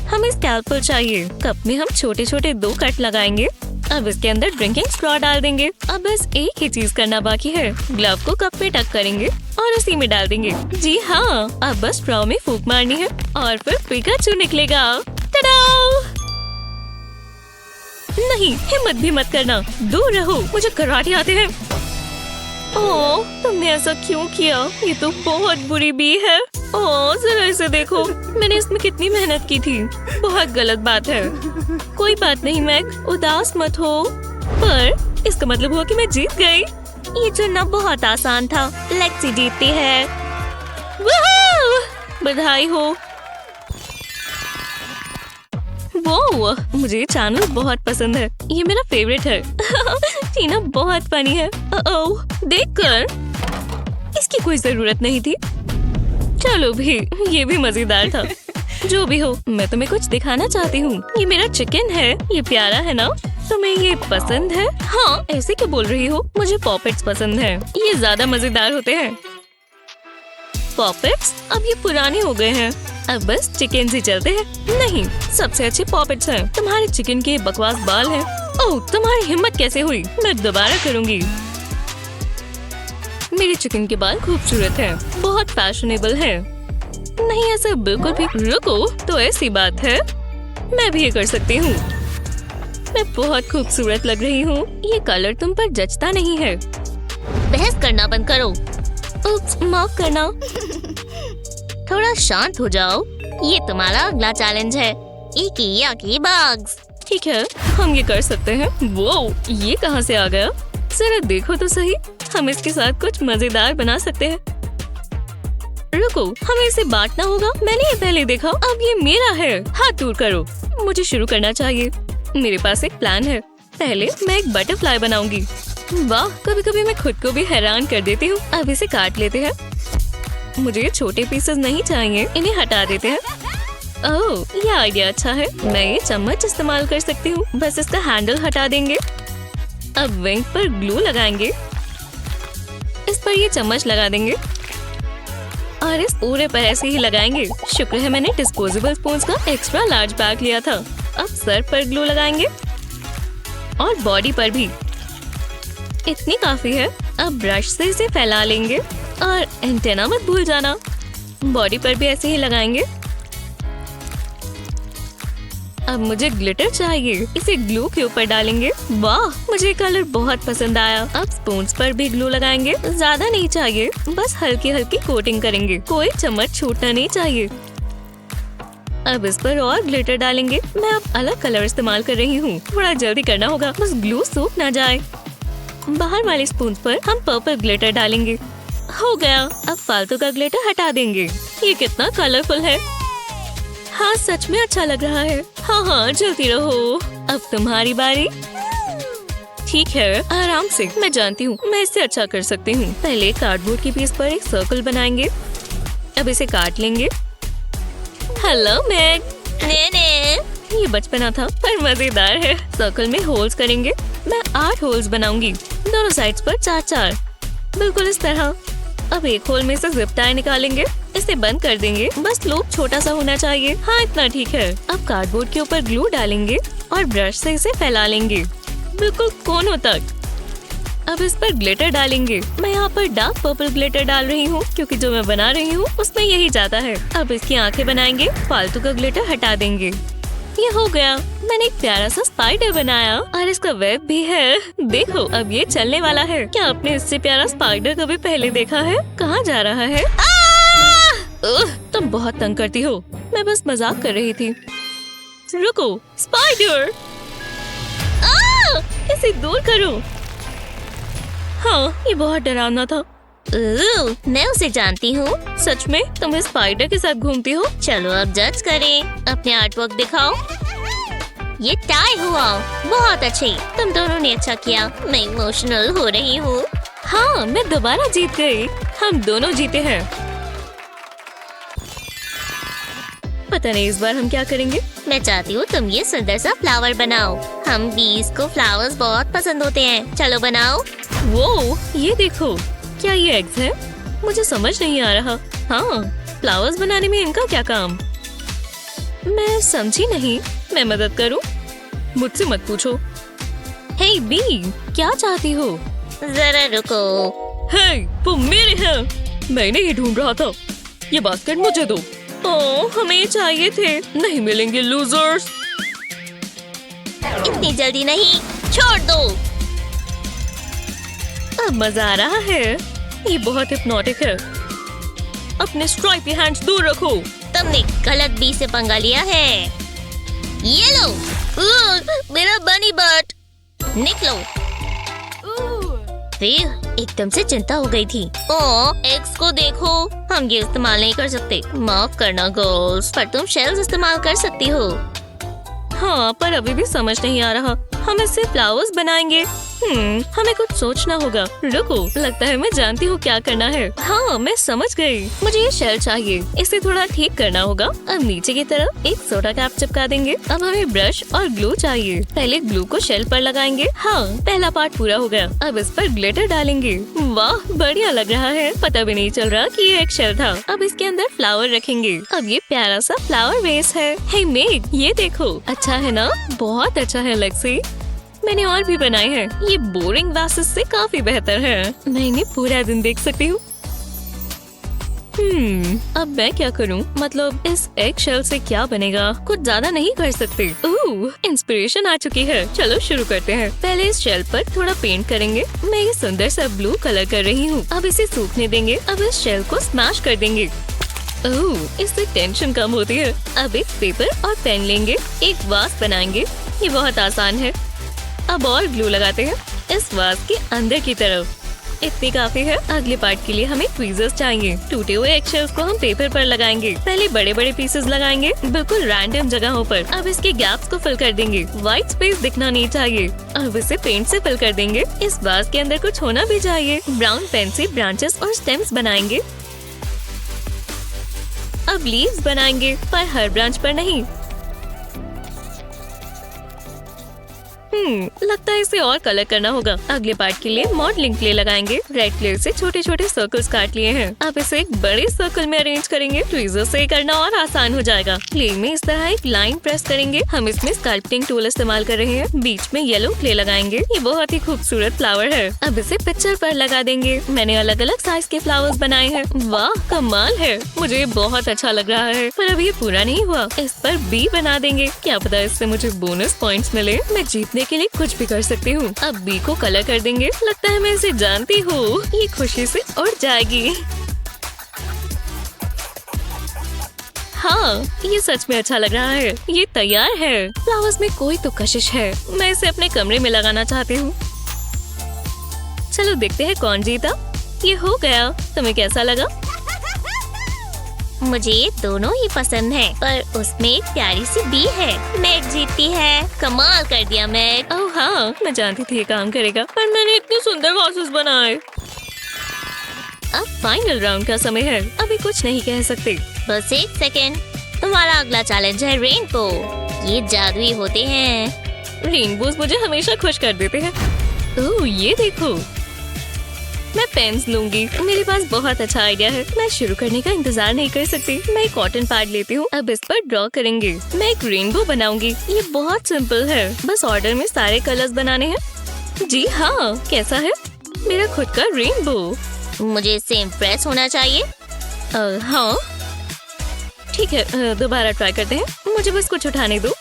हमें स्कैल्पल चाहिए। कप में हम छोटे छोटे 2 कट लगाएंगे। अब इसके अंदर ड्रिंकिंग स्ट्रॉ डाल देंगे। अब बस एक ही चीज करना बाकी है, ग्लव को कप में टक करेंगे और उसी में डाल देंगे। जी हाँ, अब बस स्ट्रॉ में फूंक मारनी है और फिर पिकाचू निकलेगा। टडा! नहीं, हिम्मत भी मत करना, दूर रहो, मुझे कराटे आते हैं। ओह, तुमने ऐसा क्यों किया? ये तो बहुत बुरी बी है। ओह, जरा इसे देखो, मैंने इसमें कितनी मेहनत की थी। बहुत गलत बात है। कोई बात नहीं मैग, उदास मत हो। पर इसका मतलब हुआ कि मैं जीत गई। ये चुनना बहुत आसान था। लेक्सी जीतती है। वूहू! बधाई हो। वो मुझे ये चैनल बहुत पसंद है, ये मेरा फेवरेट है। टीना बहुत फनी है। ओह, देखकर इसकी कोई जरूरत नहीं थी। चलो भी, ये भी मजेदार था। जो भी हो, मैं तुम्हें कुछ दिखाना चाहती हूँ। ये मेरा चिकन है, ये प्यारा है ना? तुम्हें ये पसंद है? हाँ, ऐसे क्यों बोल रही हो? मुझे पॉपेट्स पसंद है, ये ज्यादा मजेदार होते हैं। पॉपेट्स अब ये पुराने हो गए हैं, अब बस चिकन ही चलते हैं। नहीं, सबसे अच्छे पॉपेट्स हैं। तुम्हारे चिकन के बकवास बाल हैं। ओह, तुम्हारी हिम्मत कैसे हुई? मैं दोबारा करूँगी। मेरे चिकन के बाल खूबसूरत हैं, बहुत फैशनेबल हैं। नहीं, ऐसा बिल्कुल भी। रुको, तो ऐसी बात है, मैं भी ये कर सकती हूँ। मैं बहुत खूबसूरत लग रही हूँ। ये कलर तुम पर जचता नहीं है। बहस करना बंद करो। उप्स, माफ करना। थोड़ा शांत हो जाओ। ये तुम्हारा अगला चैलेंज है, इकी बग्स। ठीक है, हम ये कर सकते हैं। वो ये कहाँ से आ गया? जरा देखो तो सही, हम इसके साथ कुछ मजेदार बना सकते हैं। रुको, हमें इसे बांटना होगा। मैंने ये पहले देखा, अब ये मेरा है। हाथ दूर करो, मुझे शुरू करना चाहिए। मेरे पास एक प्लान है। पहले मैं एक बटरफ्लाई बनाऊंगी। वाह, कभी कभी मैं खुद को भी हैरान कर देती हूँ। अब इसे काट लेते हैं। मुझे ये छोटे पीसेस नहीं चाहिए, इन्हें हटा देते हैं। ओह, ये आइडिया अच्छा है। मैं ये चम्मच इस्तेमाल कर सकती हूँ। बस इसका हैंडल हटा देंगे। अब विंग पर ग्लू लगाएंगे। इस पर ये चम्मच लगा देंगे और इस पूरे पर ऐसे ही लगाएंगे। शुक्र है मैंने डिस्पोजेबल स्पून्स का एक्स्ट्रा लार्ज बैग लिया था। अब सर पर ग्लू लगाएंगे और बॉडी पर भी। इतनी काफी है। अब ब्रश से इसे फैला लेंगे और एंटेना मत भूल जाना। बॉडी पर भी ऐसे ही लगाएंगे। अब मुझे ग्लिटर चाहिए, इसे ग्लू के ऊपर डालेंगे। वाह, मुझे कलर बहुत पसंद आया। अब स्पून्स पर भी ग्लू लगाएंगे। ज्यादा नहीं चाहिए, बस हल्की हल्की कोटिंग करेंगे। कोई चम्मच छूटना नहीं चाहिए। अब इस पर और ग्लिटर डालेंगे। मैं अब अलग कलर इस्तेमाल कर रही हूँ। थोड़ा जल्दी करना होगा, बस ग्लू सूख ना जाए। बाहर वाले स्पून पर हम पर्पल ग्लिटर डालेंगे। हो गया। अब फालतू का ग्लिटर हटा देंगे। ये कितना कलरफुल है। हाँ, सच में अच्छा लग रहा है। हाँ, जल्दी रहो। अब तुम्हारी बारी। ठीक है, आराम से। मैं जानती हूँ मैं इससे अच्छा कर सकती हूँ। पहले कार्डबोर्ड के पीस पर एक सर्कल बनाएंगे। अब इसे काट लेंगे। Hello Mag. ये बचपना था पर मजेदार है। सर्कल में होल्स करेंगे। मैं 8 होल्स बनाऊंगी, दोनों साइड्स पर 4-4, बिल्कुल इस तरह। अब एक होल में से जिप टाई निकालेंगे। इसे बंद कर देंगे। बस लूप छोटा सा होना चाहिए। हाँ, इतना ठीक है। अब कार्डबोर्ड के ऊपर ग्लू डालेंगे और ब्रश से इसे फैला लेंगे बिल्कुल कोनों तक। अब इस पर ग्लिटर डालेंगे। मैं यहाँ पर डार्क पर्पल ग्लिटर डाल रही हूँ क्योंकि जो मैं बना रही हूँ उसमें यही जाता है। अब इसकी आंखें बनाएंगे, फालतू का ग्लिटर हटा देंगे। ये हो गया। मैंने एक प्यारा सा स्पाइडर बनाया और इसका वेब भी है। देखो अब ये चलने वाला है। क्या आपने इससे प्यारा स्पाइडर कभी पहले देखा है? कहाँ जा रहा है? तुम बहुत तंग करती हो। मैं बस मजाक कर रही थी। रुको, स्पाइडर! इसे दूर करो। हाँ, ये बहुत डरावना था। मैं उसे जानती हूँ। सच में? तुम इस स्पाइडर के साथ घूमती हो? चलो अब जज करें। अपने आर्ट वर्क दिखाओ। ये टाई हुआ। बहुत अच्छे। तुम दोनों ने अच्छा किया। मैं इमोशनल हो रही हूँ। हाँ, मैं दोबारा जीत गई। हम दोनों जीते हैं। पता नहीं इस बार हम क्या करेंगे। मैं चाहती हूँ तुम ये सुंदर सा फ्लावर बनाओ। हम बीज को फ्लावर्स बहुत पसंद होते हैं। चलो बनाओ। वो ये देखो, क्या ये एग्स है? मुझे समझ नहीं आ रहा। हाँ, फ्लावर्स बनाने में इनका क्या काम? मैं समझी नहीं। मैं मदद करूं? मुझसे मत पूछो। हे बी, क्या चाहती हो? जरा रुको। हे, वो मेरे हैं। मैंने ही ढूंढ रहा था। ये बास्केट मुझे दो। ओह, हमें चाहिए थे। नहीं मिलेंगे लूजर्स। इतनी जल्दी नहीं, छोड़ दो। अब मजा आ रहा है। ये बहुत हिप्नोटिक है। अपने स्ट्राइपी हैंड्स दूर रखो। तुमने गलत बी से पंगा लिया है। ये लो। मेरा बनी बट। निकलो। फिर एकदम से चिंता हो गई थी। एक्स को देखो। हम ये इस्तेमाल नहीं कर सकते। माफ करना गर्ल्स, पर तुम शेल्स इस्तेमाल कर सकती हो। हाँ, पर अभी भी समझ नहीं आ रहा। हम इससे फ्लावर्स बनाएंगे। हमें कुछ सोचना होगा। रुको, लगता है मैं जानती हूँ क्या करना है। हाँ, मैं समझ गई। मुझे ये शेल चाहिए। इसे थोड़ा ठीक करना होगा। अब नीचे की तरफ एक सोडा कैप चिपका देंगे। अब हमें ब्रश और ग्लू चाहिए। पहले ग्लू को शेल पर लगाएंगे। हाँ, पहला पार्ट पूरा हो गया। अब इस पर ग्लिटर डालेंगे। वाह, बढ़िया लग रहा है। पता भी नहीं चल रहा कि ये एक शेल था। अब इसके अंदर फ्लावर रखेंगे। अब ये प्यारा सा फ्लावर वेस है। हे मेग, ये देखो। अच्छा है ना? बहुत अच्छा है लेक्सी। मैंने और भी बनाए हैं। ये बोरिंग वासेस से काफी बेहतर है। मैं इन्हें पूरा दिन देख सकती हूँ। अब मैं क्या करूँ? मतलब इस एग शेल से क्या बनेगा? कुछ ज्यादा नहीं कर सकते। इंस्पिरेशन आ चुकी है। चलो शुरू करते हैं। पहले इस शेल पर थोड़ा पेंट करेंगे। मैं ये सुंदर सा ब्लू कलर कर रही हूँ। अब इसे सूखने देंगे। अब इस शेल को स्मैश कर देंगे। इससे टेंशन कम होती है। अब एक पेपर और पेन लेंगे। एक वास बनाएंगे। ये बहुत आसान है। अब और ग्लू लगाते हैं इस वास के अंदर की तरफ। इतनी काफी है। अगले पार्ट के लिए हमें ट्वीजर्स चाहिए। टूटे हुए एगशेल्स को हम पेपर पर लगाएंगे। पहले बड़े बड़े पीसेस लगाएंगे, बिल्कुल रैंडम जगहों पर। अब इसके गैप्स को फिल कर देंगे। व्हाइट स्पेस दिखना नहीं चाहिए। अब इसे पेंट से फिल कर देंगे। इस वास के अंदर कुछ होना भी चाहिए। ब्राउन पेन से ब्रांचेस और स्टेम्स बनाएंगे। अब लीव्स बनाएंगे, पर हर ब्रांच पर नहीं। लगता है इसे और कलर करना होगा। अगले पार्ट के लिए मॉडलिंग क्ले लगाएंगे। रेड क्ले से छोटे छोटे सर्कल्स काट लिए हैं। अब इसे एक बड़े सर्कल में अरेंज करेंगे। ट्वीजर से करना और आसान हो जाएगा। क्ले में इस तरह एक लाइन प्रेस करेंगे। हम इसमें स्कल्पटिंग टूल इस्तेमाल कर रहे हैं। बीच में येलो क्ले लगाएंगे। ये बहुत ही खूबसूरत फ्लावर है। अब इसे पिक्चर पर लगा देंगे। मैंने अलग अलग साइज के फ्लावर्स बनाए हैं। वाह, कमाल है। मुझे ये बहुत अच्छा लग रहा है, पर अभी ये पूरा नहीं हुआ। इस पर बी बना देंगे। क्या पता इससे मुझे बोनस पॉइंट्स मिले। मैं जीतने के लिए कुछ भी कर सकती हूँ। अब बी को कलर कर देंगे। लगता है मैं इसे जानती हूँ। ये खुशी से उड़ जाएगी। हाँ, ये सच में अच्छा लग रहा है। ये तैयार है। फ्लावर्स में कोई तो कशिश है। मैं इसे अपने कमरे में लगाना चाहती हूँ। चलो देखते हैं कौन जीता। ये हो गया। तुम्हें कैसा लगा? मुझे ये दोनों ही पसंद है, पर उसमें एक प्यारी सी बी है। मैग जीतती है। कमाल कर दिया मैग। ओह हाँ, मैं जानती थी ये काम करेगा, पर मैंने इतने सुंदर वासेस बनाए। अब फाइनल राउंड का समय है। अभी कुछ नहीं कह सकते। बस एक सेकेंड। तुम्हारा अगला चैलेंज है रेनबो। ये जादुई होते हैं। रेनबोज मुझे हमेशा खुश कर देते हैं। ओह, ये देखो। मैं पेन्स लूंगी। मेरे पास बहुत अच्छा आइडिया है। मैं शुरू करने का इंतजार नहीं कर सकती। मैं एक कॉटन पैड लेती हूँ। अब इस पर ड्रॉ करेंगे। मैं एक रेनबो बनाऊंगी। ये बहुत सिंपल है, बस ऑर्डर में सारे कलर्स बनाने हैं। जी हाँ, कैसा है मेरा खुद का रेनबो? मुझे इससे इम्प्रेस होना चाहिए। हाँ ठीक है, दोबारा ट्राई करते हैं। मुझे बस कुछ उठाने दो,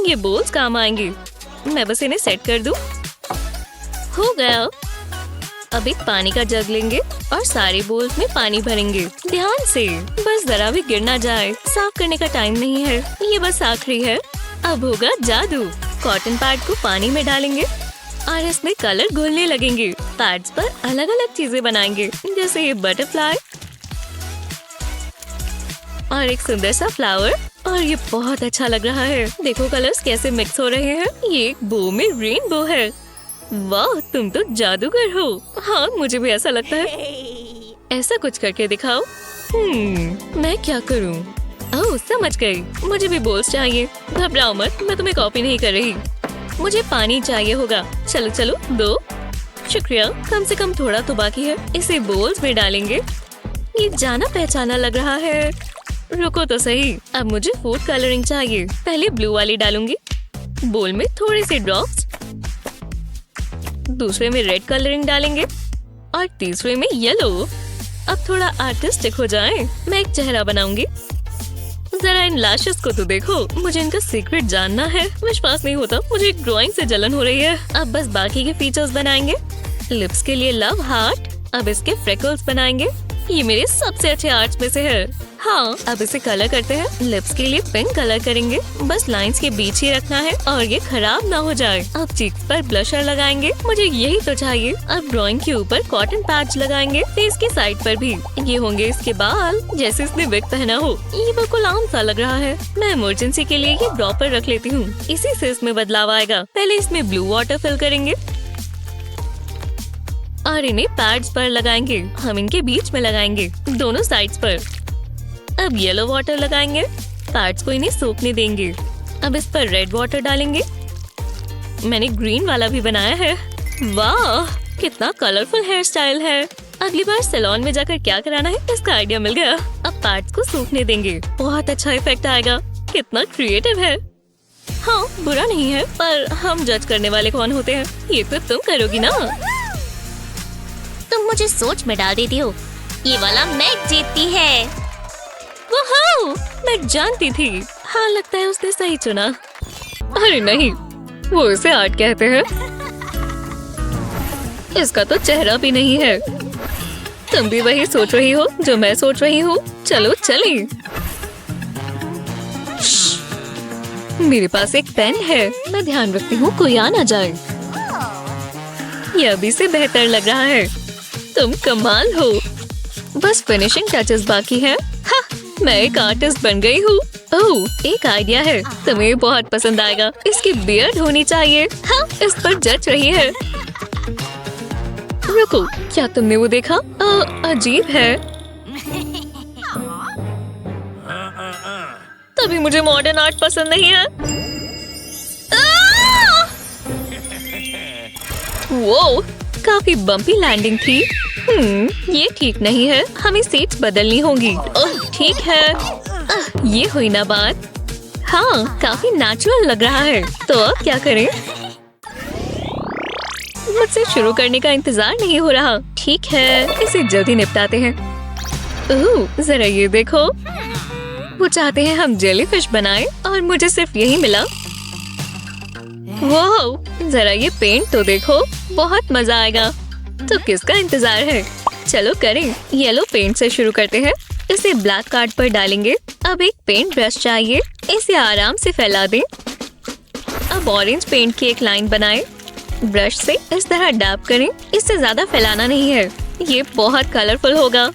ये बोल्स काम आएंगे। मैं बस इन्हें सेट कर दूं। हो गया। अब एक पानी का जग लेंगे और सारे बोल्स में पानी भरेंगे। ध्यान से, बस जरा भी गिर ना जाए। साफ करने का टाइम नहीं है, ये बस आखिरी है। अब होगा जादू। कॉटन पैड को पानी में डालेंगे और इसमें कलर घुलने लगेंगे। पैड्स पर अलग अलग चीजें बनाएंगे, जैसे ये बटरफ्लाई और एक सुंदर सा फ्लावर। और ये बहुत अच्छा लग रहा है। देखो कलर्स कैसे मिक्स हो रहे हैं। ये एक बो में रेनबो है। वाह, तुम तो जादूगर हो। हाँ, मुझे भी ऐसा लगता है। ऐसा कुछ करके दिखाओ। मैं क्या करूँ? ओह, समझ गई। मुझे भी बोल्स चाहिए। घबराओ मत, मैं तुम्हें कॉपी नहीं कर रही। मुझे पानी चाहिए होगा। चलो चलो, दो। शुक्रिया, कम से कम थोड़ा तो बाकी है। इसे बोल्स में डालेंगे। ये जाना पहचाना लग रहा है। रुको तो सही, अब मुझे फूड कलरिंग चाहिए। पहले ब्लू वाली डालूंगी। बोल में थोड़े से ड्रॉप्स। दूसरे में रेड कलरिंग डालेंगे और तीसरे में येलो। अब थोड़ा आर्टिस्टिक हो जाए। मैं एक चेहरा बनाऊंगी। जरा इन लैशेस को तो देखो। मुझे इनका सीक्रेट जानना है। विश्वास नहीं होता, मुझे एक ड्राइंग से जलन हो रही है। अब बस बाकी के फीचर्स बनाएंगे। लिप्स के लिए लव हार्ट। अब इसके फ्रेकल्स बनाएंगे। ये मेरे सबसे अच्छे आर्ट्स में से है। हाँ, अब इसे कलर करते हैं। लिप्स के लिए पिंक कलर करेंगे। बस लाइंस के बीच ही रखना है और ये खराब ना हो जाए। अब चीक्स पर ब्लशर लगाएंगे। मुझे यही तो चाहिए। अब ड्राइंग के ऊपर कॉटन पैच लगाएंगे। फेस की साइड पर भी। ये होंगे इसके बाल, जैसे इसने विग पहना हो। ये बिल्कुल आम सा लग रहा है। मैं इमरजेंसी के लिए ये ड्रॉपर रख लेती हूँ। इसी से इसमें बदलाव आएगा। पहले इसमें ब्लू वाटर फिल करेंगे और इन्हें पैड्स पर लगाएंगे। हम इनके बीच में लगाएंगे, दोनों साइड्स पर। अब येलो वाटर लगाएंगे। पैड्स को इन्हें सूखने देंगे। अब इस पर रेड वाटर डालेंगे। मैंने ग्रीन वाला भी बनाया है। वाह, कितना कलरफुल हेयर स्टाइल है। अगली बार सैलून में जाकर क्या कराना है, इसका आइडिया मिल गया। अब पैड्स को सूखने देंगे। बहुत अच्छा इफेक्ट आएगा। कितना क्रिएटिव है। हाँ, बुरा नहीं है, पर हम जज करने वाले कौन होते हैं? ये तो तुम करोगी ना। तुम मुझे सोच में डाल देती हो। ये वाला मैग जीतती है। वाह, मैं जानती थी। हाँ, लगता है उसने सही चुना। अरे नहीं, वो इसे आर्ट कहते हैं। इसका तो चेहरा भी नहीं है। तुम भी वही सोच रही हो जो मैं सोच रही हूँ। चलो चलिए। मेरे पास एक पेन है। मैं ध्यान रखती हूँ कोई आ ना जाए। यह अभी से बेहतर लग रहा है। तुम कमाल हो। बस फिनिशिंग टचेस बाकी है। हाँ, मैं एक आर्टिस्ट बन गई हूँ। ओह, एक आइडिया है, तुम्हें बहुत पसंद आएगा। इसकी बियर्ड होनी चाहिए। हाँ, इस पर जच रही है। रुको, क्या तुमने वो देखा? अजीब है। तभी मुझे मॉडर्न आर्ट पसंद नहीं है। वो काफी बम्पी लैंडिंग थी। ये ठीक नहीं है। हमें सीट्स बदलनी होंगी। ओह, ठीक है। ये हुई ना बात। हाँ, काफी नेचुरल लग रहा है। तो अब क्या करें? मुझसे शुरू करने का इंतजार नहीं हो रहा। ठीक है, इसे जल्दी निपटाते हैं। ओह, जरा ये देखो। वो चाहते हैं हम जेलीफिश बनाएं और मुझे सिर्फ यही मिला। वाह, जरा ये पेंट तो देखो। बहुत मजा आएगा। तो किसका इंतजार है? चलो करें। येलो पेंट से शुरू करते हैं। इसे ब्लैक कार्ड पर डालेंगे। अब एक पेंट ब्रश चाहिए। इसे आराम से फैला दें। अब ऑरेंज पेंट की एक लाइन बनाएं। ब्रश से इस तरह डैब करें। इससे ज्यादा फैलाना नहीं है। ये बहुत कलरफुल होगा।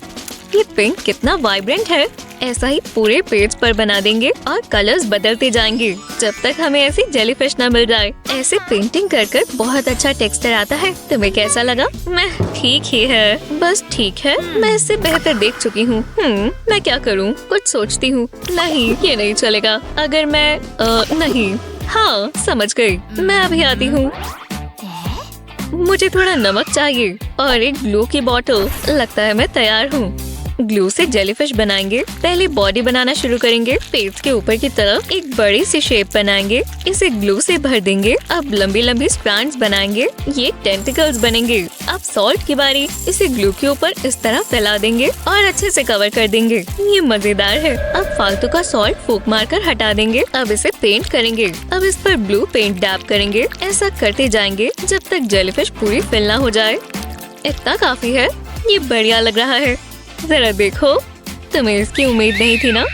ये पिंक कितना वाइब्रेंट है। ऐसा ही पूरे पेज पर बना देंगे और कलर्स बदलते जाएंगे जब तक हमें ऐसी जेलीफिश न मिल जाए। ऐसे पेंटिंग कर कर बहुत अच्छा टेक्सचर आता है। तुम्हें कैसा लगा? मैं ठीक ही है, बस ठीक है। मैं इससे बेहतर देख चुकी हूँ। मैं क्या करूँ? कुछ सोचती हूँ। नहीं, ये नहीं चलेगा। अगर मैं नहीं। हाँ, समझ गई। मैं अभी आती हूँ। मुझे थोड़ा नमक चाहिए और एक ग्लू की बॉटल। लगता है मैं तैयार हूँ। ग्लू से जेलीफिश बनाएंगे। पहले बॉडी बनाना शुरू करेंगे। पेट के ऊपर की तरफ एक बड़ी सी शेप बनाएंगे। इसे ग्लू से भर देंगे। अब लंबी लंबी स्ट्रैंड्स बनाएंगे। ये टेंटिकल्स बनेंगे। अब सॉल्ट की बारी। इसे ग्लू के ऊपर इस तरह फैला देंगे और अच्छे से कवर कर देंगे। ये मजेदार है। अब फालतू का सॉल्ट फूंक मारकर हटा देंगे। अब इसे पेंट करेंगे। अब इस पर ब्लू पेंट डैब करेंगे। ऐसा करते जाएंगे जब तक जेलीफिश पूरी फिल ना हो जाए। इतना काफी है। ये बढ़िया लग रहा है। जरा देखो, तुम्हें इसकी उम्मीद नहीं थी ना?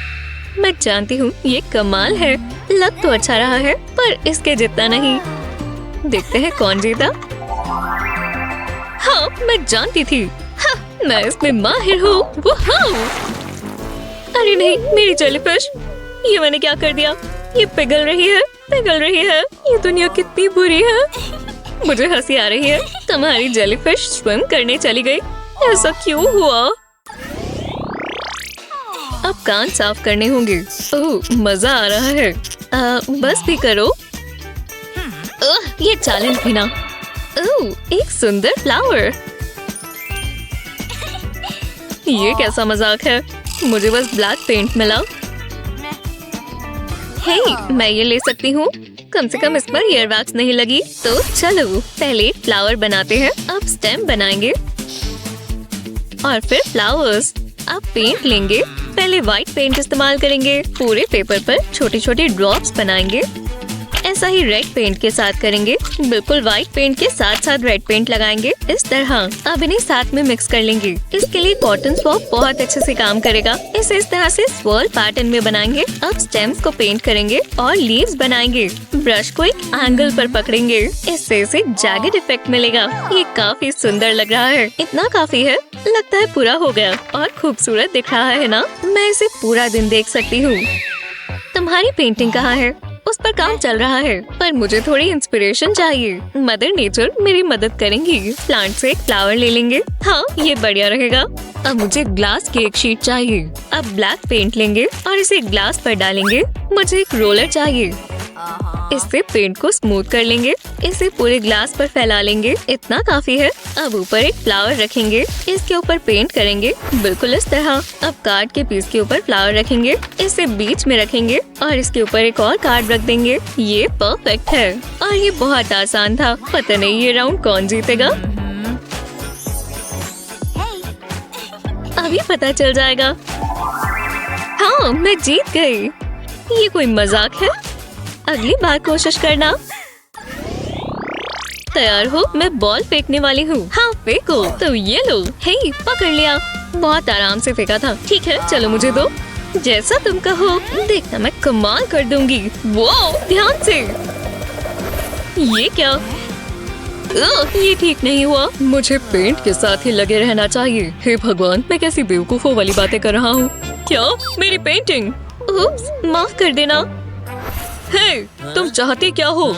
मैं जानती हूँ ये कमाल है। लग तो अच्छा रहा है पर इसके जितना नहीं। देखते हैं कौन जीता। हाँ, मैं जानती थी। हाँ, मैं इसमें माहिर हूँ। अरे नहीं, मेरी जेलीफिश। ये मैंने क्या कर दिया? ये पिघल रही है, पिघल रही है। ये दुनिया कितनी बुरी है। मुझे हंसी आ रही है। तुम्हारी जेलीफिश स्विम करने चली गई। ऐसा क्यों हुआ? अब कान साफ करने होंगे। ओह, मजा आ रहा है। बस भी करो। ये चैलेंज भी ना। ओह, एक सुंदर फ्लावर। ये कैसा मजाक है? मुझे बस ब्लैक पेंट मिला। हे, मैं ये ले सकती हूँ। कम से कम इस पर ईयर वैक्स नहीं लगी। तो चलो पहले फ्लावर बनाते हैं। अब स्टेम बनाएंगे और फिर फ्लावर्स। अब पेंट लेंगे। पहले व्हाइट पेंट इस्तेमाल करेंगे। पूरे पेपर पर छोटे छोटे ड्रॉप्स बनाएंगे। ऐसा ही रेड पेंट के साथ करेंगे। बिल्कुल व्हाइट पेंट के साथ साथ रेड पेंट लगाएंगे इस तरह। अब इन्हें साथ में मिक्स कर लेंगे। इसके लिए कॉटन स्वॉप बहुत अच्छे से काम करेगा। इसे इस तरह से स्वर्ल पैटर्न में बनाएंगे। अब स्टेम्स को पेंट करेंगे और लीव्स बनाएंगे। ब्रश को एक एंगल पर पकड़ेंगे। इससे इसे जैगेड इफेक्ट मिलेगा। ये काफी सुंदर लग रहा है। इतना काफी है। लगता है पूरा हो गया और खूबसूरत दिख रहा है ना? मैं इसे पूरा दिन देख सकती हूँ। तुम्हारी पेंटिंग कहाँ है? उस पर काम चल रहा है पर मुझे थोड़ी इंस्पिरेशन चाहिए। मदर नेचर मेरी मदद करेंगी। प्लांट से एक फ्लावर ले लेंगे। हाँ, ये बढ़िया रहेगा। अब मुझे ग्लास की एक शीट चाहिए। अब ब्लैक पेंट लेंगे और इसे ग्लास पर डालेंगे। मुझे एक रोलर चाहिए। इससे पेंट को स्मूथ कर लेंगे। इसे पूरे ग्लास पर फैला लेंगे। इतना काफी है। अब ऊपर एक फ्लावर रखेंगे। इसके ऊपर पेंट करेंगे बिल्कुल इस तरह। अब कार्ड के पीस के ऊपर फ्लावर रखेंगे। इसे बीच में रखेंगे और इसके ऊपर एक और कार्ड रख देंगे। ये परफेक्ट है और ये बहुत आसान था। पता नहीं ये राउंड कौन जीतेगा। अभी पता चल जाएगा। हाँ, मैं जीत गई। ये कोई मजाक है? अगली बार कोशिश करना। तैयार हो? मैं बॉल फेंकने वाली हूँ। हाँ, फेंको। तो ये लो। हे, पकड़ लिया। बहुत आराम से फेंका था। ठीक है, चलो मुझे दो। जैसा तुम कहो। देखना मैं कमाल कर दूंगी। वो ध्यान से। ये क्या? ये ठीक नहीं हुआ। मुझे पेंट के साथ ही लगे रहना चाहिए। हे भगवान, मैं कैसी बेवकूफों वाली बातें कर रहा हूँ। क्या? मेरी पेंटिंग? उप्स, माफ कर देना। हे, तुम चाहती क्या हो?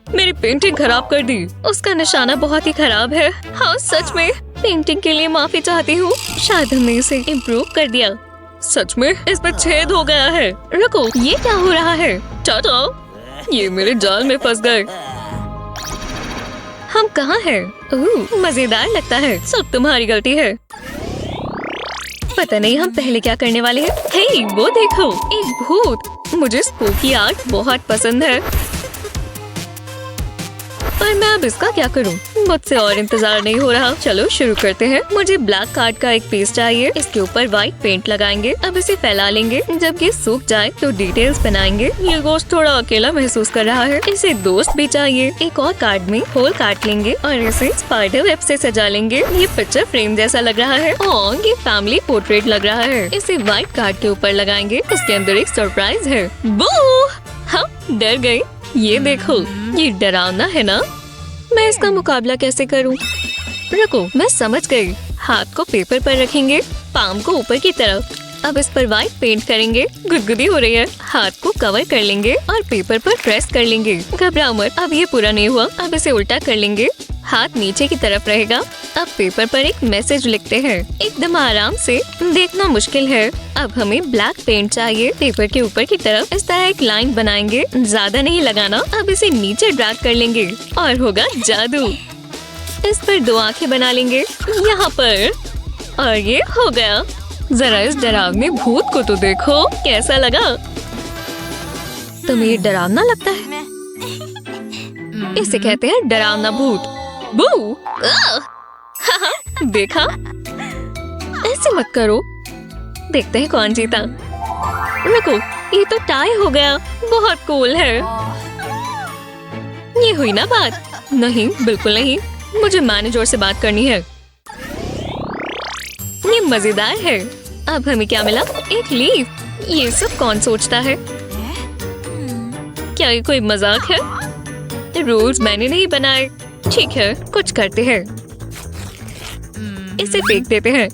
मेरी पेंटिंग खराब कर दी। उसका निशाना बहुत ही खराब है। हाँ, सच में। पेंटिंग के लिए माफी चाहती हूँ। शायद हमने इसे इम्प्रूव कर दिया। सच में? इसमें छेद हो गया है। रुको, ये क्या हो रहा है? टाटा, ये मेरे जाल में फंस गए। हम कहाँ हैं? ओह, मजेदार लगता है। सब तुम्हारी गलती है। पता नहीं हम पहले क्या करने वाले हैं। हे, वो देखो, एक भूत। मुझे स्पूकी आर्ट बहुत पसंद है पर मैं अब इसका क्या करूं? मुझसे और इंतजार नहीं हो रहा। चलो शुरू करते हैं। मुझे ब्लैक कार्ड का एक पीस चाहिए। इसके ऊपर व्हाइट पेंट लगाएंगे। अब इसे फैला लेंगे। जब ये सूख जाए तो डिटेल्स बनाएंगे। ये गोश्त थोड़ा अकेला महसूस कर रहा है। इसे दोस्त भी चाहिए। एक और कार्ड में होल काट लेंगे और इसे स्पाइडर वेब से सजा लेंगे। ये पिक्चर फ्रेम जैसा लग रहा है और ये फैमिली पोर्ट्रेट लग रहा है। इसे व्हाइट कार्ड के ऊपर लगाएंगे। इसके अंदर एक सरप्राइज है। बू! हम डर गए। ये देखो, ये डरावना है ना? मैं इसका मुकाबला कैसे करूं? रुको, मैं समझ गई। हाथ को पेपर पर रखेंगे, पाम को ऊपर की तरफ। अब इस पर व्हाइट पेंट करेंगे। गुदगुदी हो रही है। हाथ को कवर कर लेंगे और पेपर पर प्रेस कर लेंगे। घबराओ मत, अब ये पूरा नहीं हुआ। अब इसे उल्टा कर लेंगे। हाथ नीचे की तरफ रहेगा। अब पेपर पर एक मैसेज लिखते हैं एकदम आराम से। देखना मुश्किल है। अब हमें ब्लैक पेंट चाहिए। पेपर के ऊपर की तरफ इस तरह एक लाइन बनाएंगे। ज्यादा नहीं लगाना। अब इसे नीचे ड्रैग कर लेंगे और होगा जादू। इस पर 2 आंखें बना लेंगे यहाँ पर, और ये हो गया। जरा इस डरावने भूत को तो देखो, कैसा लगा? तुम्हें ये डरावना लगता है? इसे कहते हैं डरावना भूत। बू! देखा? ऐसे मत करो। देखते हैं कौन जीता। रुको, ये तो टाई हो गया। बहुत कूल है। ये हुई ना बात? नहीं, बिल्कुल नहीं। मुझे मैनेजर से बात करनी है। ये मजेदार है। अब हमें क्या मिला? एक लीफ। ये सब कौन सोचता है? क्या ये कोई मजाक है? रूल्स मैंने नहीं बनाए। ठीक है, कुछ करते हैं। इसे फेंक देते हैं।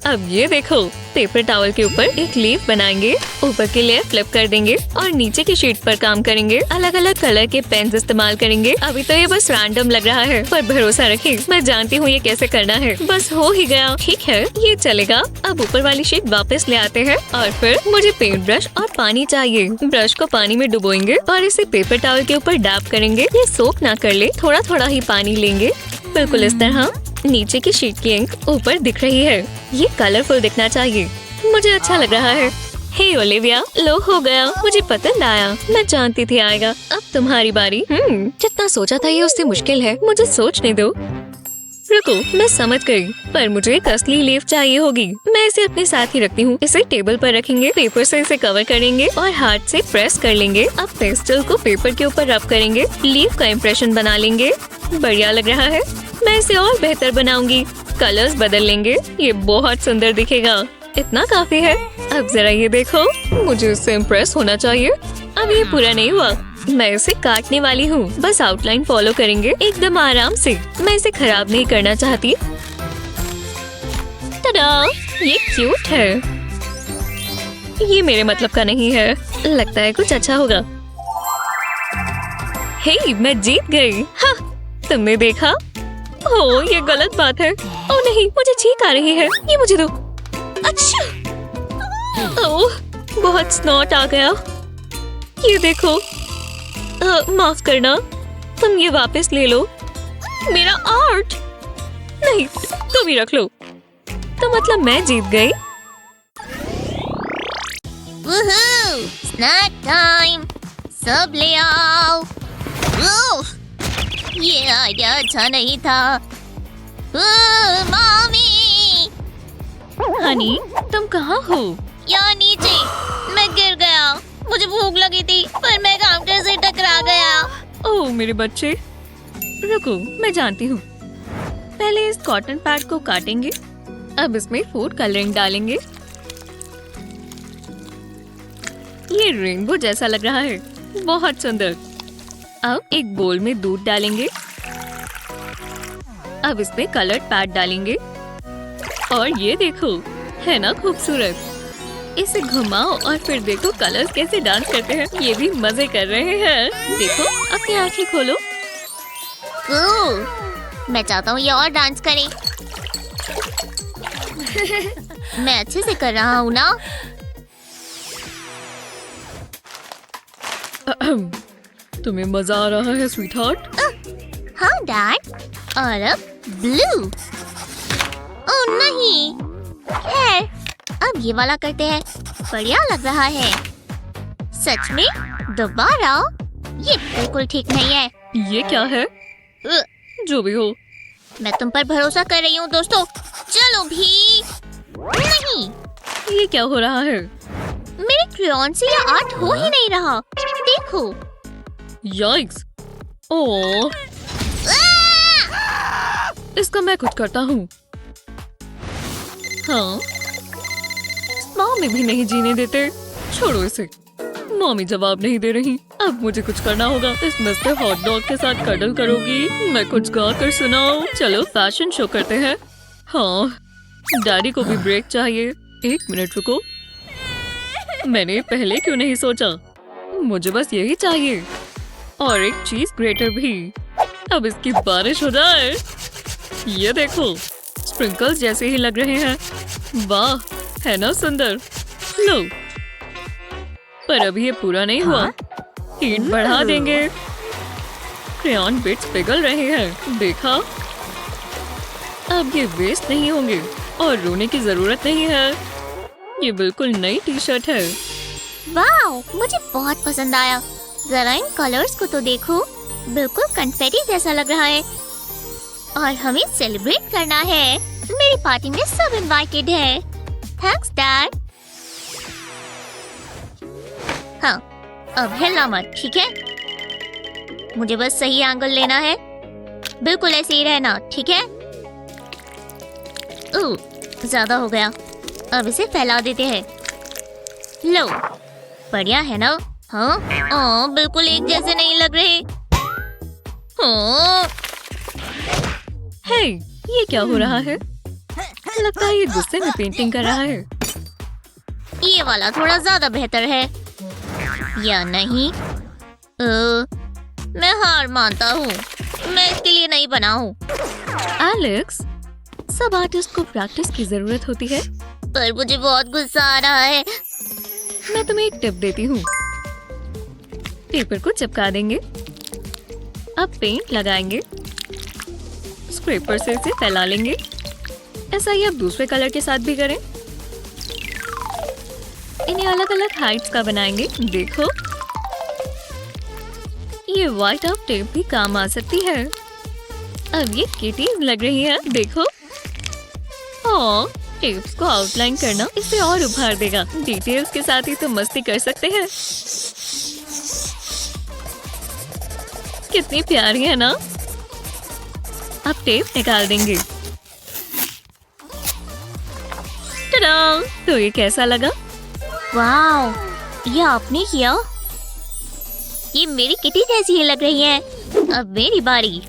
अब ये देखो, पेपर टॉवल के ऊपर एक लीफ बनाएंगे, ऊपर की लेयर फ्लिप कर देंगे और नीचे की शीट पर काम करेंगे। अलग अलग कलर के पेन्स इस्तेमाल करेंगे। अभी तो ये बस रैंडम लग रहा है, पर भरोसा रखिए, मैं जानती हूँ ये कैसे करना है। बस हो ही गया। ठीक है, ये चलेगा। अब ऊपर वाली शीट वापस ले आते हैं और फिर मुझे पेंट ब्रश और पानी चाहिए। ब्रश को पानी में डुबोएंगे और इसे पेपर टॉवल के ऊपर डैप करेंगे। ये सोक ना कर ले, थोड़ा थोड़ा ही पानी लेंगे, बिल्कुल इस तरह। नीचे की शीट की इंक ऊपर दिख रही है। ये कलरफुल दिखना चाहिए। मुझे अच्छा लग रहा है। हे ओलिविया, लो हो गया। मुझे पसंद आया। मैं जानती थी आएगा। अब तुम्हारी बारी। जितना सोचा था ये उससे मुश्किल है। मुझे सोचने दो। रुको, मैं समझ गई, पर मुझे एक असली लीफ चाहिए होगी। मैं इसे अपने साथ ही रखती हूँ। इसे टेबल पर रखेंगे, पेपर से इसे कवर करेंगे और हाथ से प्रेस कर लेंगे। अब पेस्टल को पेपर के ऊपर रब करेंगे, लीफ का इम्प्रेशन बना लेंगे। बढ़िया लग रहा है। मैं इसे और बेहतर बनाऊंगी। कलर्स बदल लेंगे। ये बहुत सुंदर दिखेगा। इतना काफी है। अब जरा ये देखो, मुझे इससे इम्प्रेस होना चाहिए। अब ये पूरा नहीं हुआ, मैं इसे काटने वाली हूँ। बस आउटलाइन फॉलो करेंगे एकदम आराम से। मैं इसे खराब नहीं करना चाहती। टडा, ये क्यूट है। ये मेरे मतलब का नहीं है। लगता है कुछ अच्छा होगा। हे, मैं जीत गई। हाँ, तुमने देखा? ओह, ये गलत बात है। ओह नहीं, मुझे छींक आ रही है। ये मुझे दो। अच्छा। ओह, बहुत स्नॉट आ गया। ये देखो। माफ करना, तुम ये वापस ले लो। मेरा आर्ट। नहीं, तुम ही रख लो। तो मतलब मैं जीत गई। वूहू! Snack time. सब ले आओ। उफ! ये आइडिया अच्छा नहीं था। मामी! हनी, तुम कहाँ हो? यहाँ नीचे। मैं गिर गया। मुझे भूख लगी थी, पर मैं काउंटर से टकरा गया। ओह मेरे बच्चे, रुको, मैं जानती हूँ। पहले इस कॉटन पैड को काटेंगे। अब इसमें फूड कलरिंग डालेंगे। ये रेनबो जैसा लग रहा है, बहुत सुंदर। अब एक बोल में दूध डालेंगे। अब इसमें कलर्ड पैड डालेंगे और ये देखो, है ना खूबसूरत। इसे घुमाओ और फिर देखो कलर्स कैसे डांस करते हैं। ये भी मजे कर रहे हैं। देखो, अपनी आंखें खोलो। मैं चाहता हूँ ये और डांस करे। मैं अच्छे से कर रहा हूँ ना? तुम्हें मजा आ रहा है स्वीटहार्ट? हाँ डैड। और अब ब्लू। ओह नहीं, खैर अब ये वाला करते हैं। बढ़िया लग रहा है। सच में? दोबारा? ये बिल्कुल ठीक नहीं है। ये क्या है? जो भी हो, मैं तुम पर भरोसा कर रही हूँ दोस्तों। चलो भी। नहीं, ये क्या हो रहा है? मेरे क्रेयॉन से ये आर्ट हो ही नहीं रहा। देखो। याइक्स! ओह, इसका मैं कुछ करता हूँ। हाँ, मम्मी भी नहीं जीने देते। छोड़ो इसे। मम्मी जवाब नहीं दे रही। अब मुझे कुछ करना होगा। इस मस्त हॉट डॉग के साथ कडल करोगी? मैं कुछ गा कर सुनाऊं? चलो फैशन शो करते हैं। हाँ, डैडी को भी ब्रेक चाहिए। 1 मिनट रुको, मैंने पहले क्यों नहीं सोचा? मुझे बस यही चाहिए और एक चीज ग्रेटर भी। अब इसकी बारिश हो जाए। ये देखो, स्प्रिंकल्स जैसे ही लग रहे हैं। वाह, है ना सुंदर? लो, पर अभी ये पूरा नहीं हुआ। हीट बढ़ा देंगे। क्रेयॉन बिट्स पिघल रहे हैं। देखा? अब ये वेस्ट नहीं होंगे और रोने की जरूरत नहीं है। ये बिल्कुल नई टी शर्ट है। वाओ, मुझे बहुत पसंद आया। जरा इन कलर्स को तो देखो, बिल्कुल कन्फेटी जैसा लग रहा है। और हमें सेलिब्रेट करना है। मेरी पार्टी में सब इनवाइटेड है। Thanks dad. हाँ, अब हिलना मत, ठीक है? मुझे बस सही एंगल लेना है। बिल्कुल ऐसे ही रहना, ठीक है? ज्यादा हो गया। अब इसे फैला देते हैं। लो, बढ़िया है ना? हाँ, बिल्कुल एक जैसे नहीं लग रहे। हाँ। हे, ये क्या हो रहा है? लगता है ये गुस्से में पेंटिंग कर रहा है। ये वाला थोड़ा ज्यादा बेहतर है, या नहीं? मैं हार मानता हूँ। मैं इसके लिए नहीं बना हूँ। एलेक्स, सब आर्टिस्ट को प्रैक्टिस की जरूरत होती है। पर मुझे बहुत गुस्सा आ रहा है। मैं तुम्हें एक टिप देती हूँ। पेपर को चिपका देंगे। अब पेंट लगाएंगे। स्क्रैपर से इसे फैला लेंगे। ऐसा ही आप दूसरे कलर के साथ भी करें। इन्हें अलग अलग हाइट्स का बनाएंगे। देखो, ये व्हाइट आउट टेप भी काम आ सकती है। अब ये किटीज लग रही है, देखो। हाँ, टेप्स को आउटलाइन करना इसे और उभार देगा। डिटेल्स के साथ ही तो मस्ती कर सकते हैं। कितनी प्यारी है ना? अब टेप निकाल देंगे। टडा! तो ये कैसा लगा? वाओ, ये आपने किया? ये मेरी किटी जैसी ही लग रही है। अब मेरी बारी।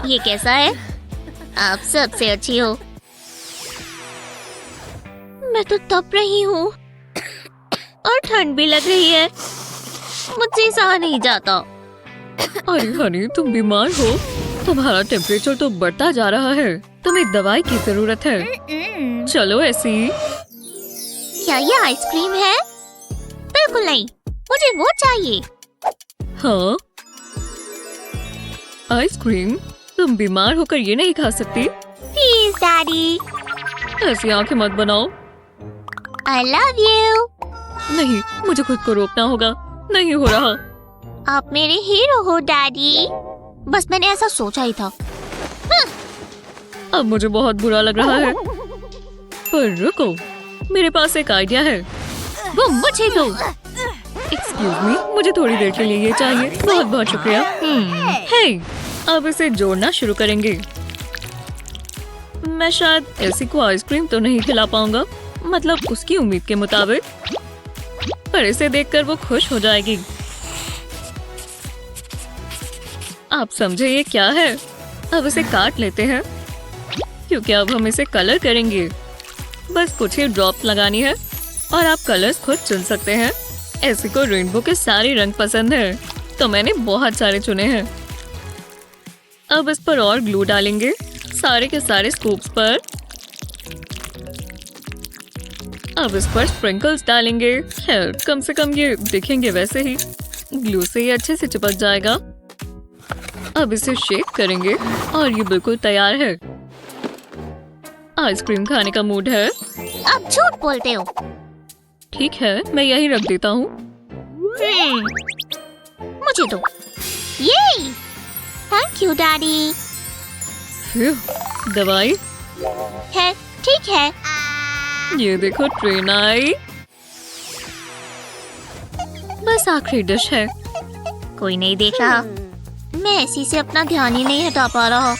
ये कैसा है? आप सबसे अच्छी हो। मैं तो तप रही हूँ और ठंड भी लग रही है। मुझसे सहा नहीं जाता। अरे हनी, तुम बीमार हो। तुम्हारा टेम्परेचर तो बढ़ता जा रहा है। तुम्हें दवाई की जरूरत है। चलो ऐसी। क्या ये आइसक्रीम है? बिल्कुल नहीं, मुझे वो चाहिए। हाँ, आइसक्रीम? तुम बीमार होकर ये नहीं खा सकती। Please daddy. ऐसी आंखें मत बनाओ। I love you. नहीं, मुझे खुद को रोकना होगा। नहीं हो रहा। आप मेरे हीरो हो डैडी। बस मैंने ऐसा सोचा ही था। अब मुझे बहुत बुरा लग रहा है। पर रुको, मेरे पास एक आइडिया है। वो मुझे दो। एक्सक्यूज मी, मुझे थोड़ी देर के लिए ये चाहिए। बहुत बहुत शुक्रिया। हे, अब इसे जोड़ना शुरू करेंगे। मैं शायद ऐसी को आइसक्रीम तो नहीं खिला पाऊंगा, मतलब उसकी उम्मीद के मुताबिक, पर इसे देखकर वो खुश हो जाएगी। आप समझे ये क्या है? अब इसे काट लेते हैं, क्योंकि अब हम इसे कलर करेंगे। बस कुछ ही ड्रॉप लगानी है और आप कलर्स खुद चुन सकते हैं। ऐसी को रेनबो के सारे रंग पसंद है, तो मैंने बहुत सारे चुने हैं। अब इस पर और ग्लू डालेंगे, सारे के सारे स्कूप्स पर। अब इस पर स्प्रिंकल्स डालेंगे। खैर, कम से कम ये दिखेंगे वैसे ही। ग्लू से ये अच्छे से चिपक जाएगा। अब इसे शेक करेंगे और ये बिल्कुल तैयार है। आइसक्रीम खाने का मूड है। आप झूठ बोलते हो। ठीक है, मैं यही रख देता हूँ। मुझे दो। ये थैंक यू डैडी। दवाई है, ठीक है। ये देखो, ट्रेन आई। बस आखिरी डिश है। कोई नहीं देख रहा। मैं ऐसी से अपना ध्यान ही नहीं हटा पा रहा।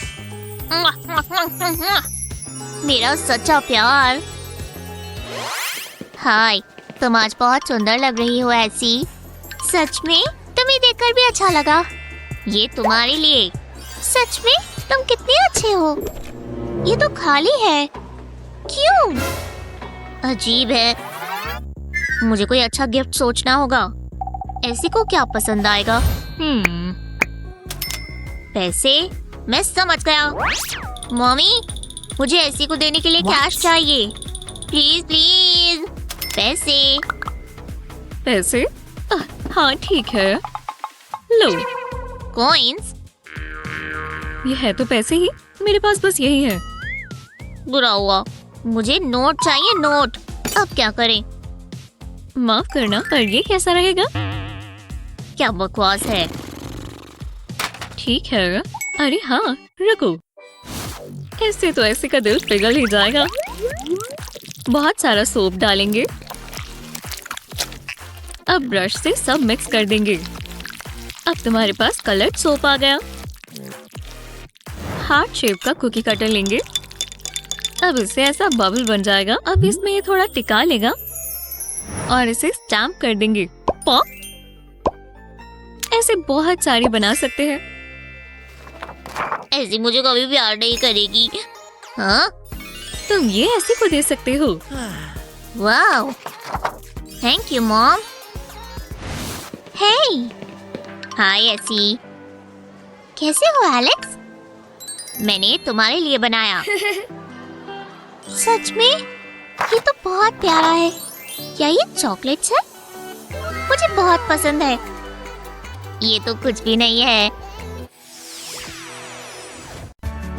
मेरा सच्चा प्यार। हाय, तुम आज बहुत सुंदर लग रही हो ऐसी। सच में? तुम्हें देखकर भी अच्छा लगा। ये तुम्हारे लिए। सच में? तुम कितने अच्छे हो। ये तो खाली है। क्यों? अजीब है। मुझे कोई अच्छा गिफ्ट सोचना होगा। ऐसी को क्या पसंद आएगा? पैसे? मैं समझ गया। मम्मी, मुझे ऐसी को देने के लिए कैश चाहिए। Please please. पैसे। पैसे? हाँ ठीक है, लो। कॉइन्स? ये है तो पैसे ही। मेरे पास बस यही है। बुरा हुआ, मुझे नोट चाहिए, नोट। अब क्या करें? माफ करना, पर ये कैसा रहेगा? क्या बकवास है। ठीक है। अरे हाँ, रुको। इससे तो ऐसे का दिल पिघल ही जाएगा। बहुत सारा सोप डालेंगे। अब ब्रश से सब मिक्स कर देंगे। अब तुम्हारे पास कलर्ड सोप आ गया। हार्ट शेप का कुकी कटर लेंगे। अब इससे ऐसा बबल बन जाएगा। अब इसमें ये थोड़ा टिका लेगा और इसे स्टैम्प कर देंगे। पॉप। ऐसे बहुत सारी बना सकते हैं। ऐसी मुझे कभी प्यार नहीं करेगी। हाँ, तुम ये ऐसे को दे सकते हो। Wow, thank you mom. Hey, hi ऐसी। कैसे हो एलेक्स? मैंने तुम्हारे लिए बनाया। सच में? ये तो बहुत प्यारा है। क्या ये चॉकलेट्स है? मुझे बहुत पसंद है। ये तो कुछ भी नहीं है।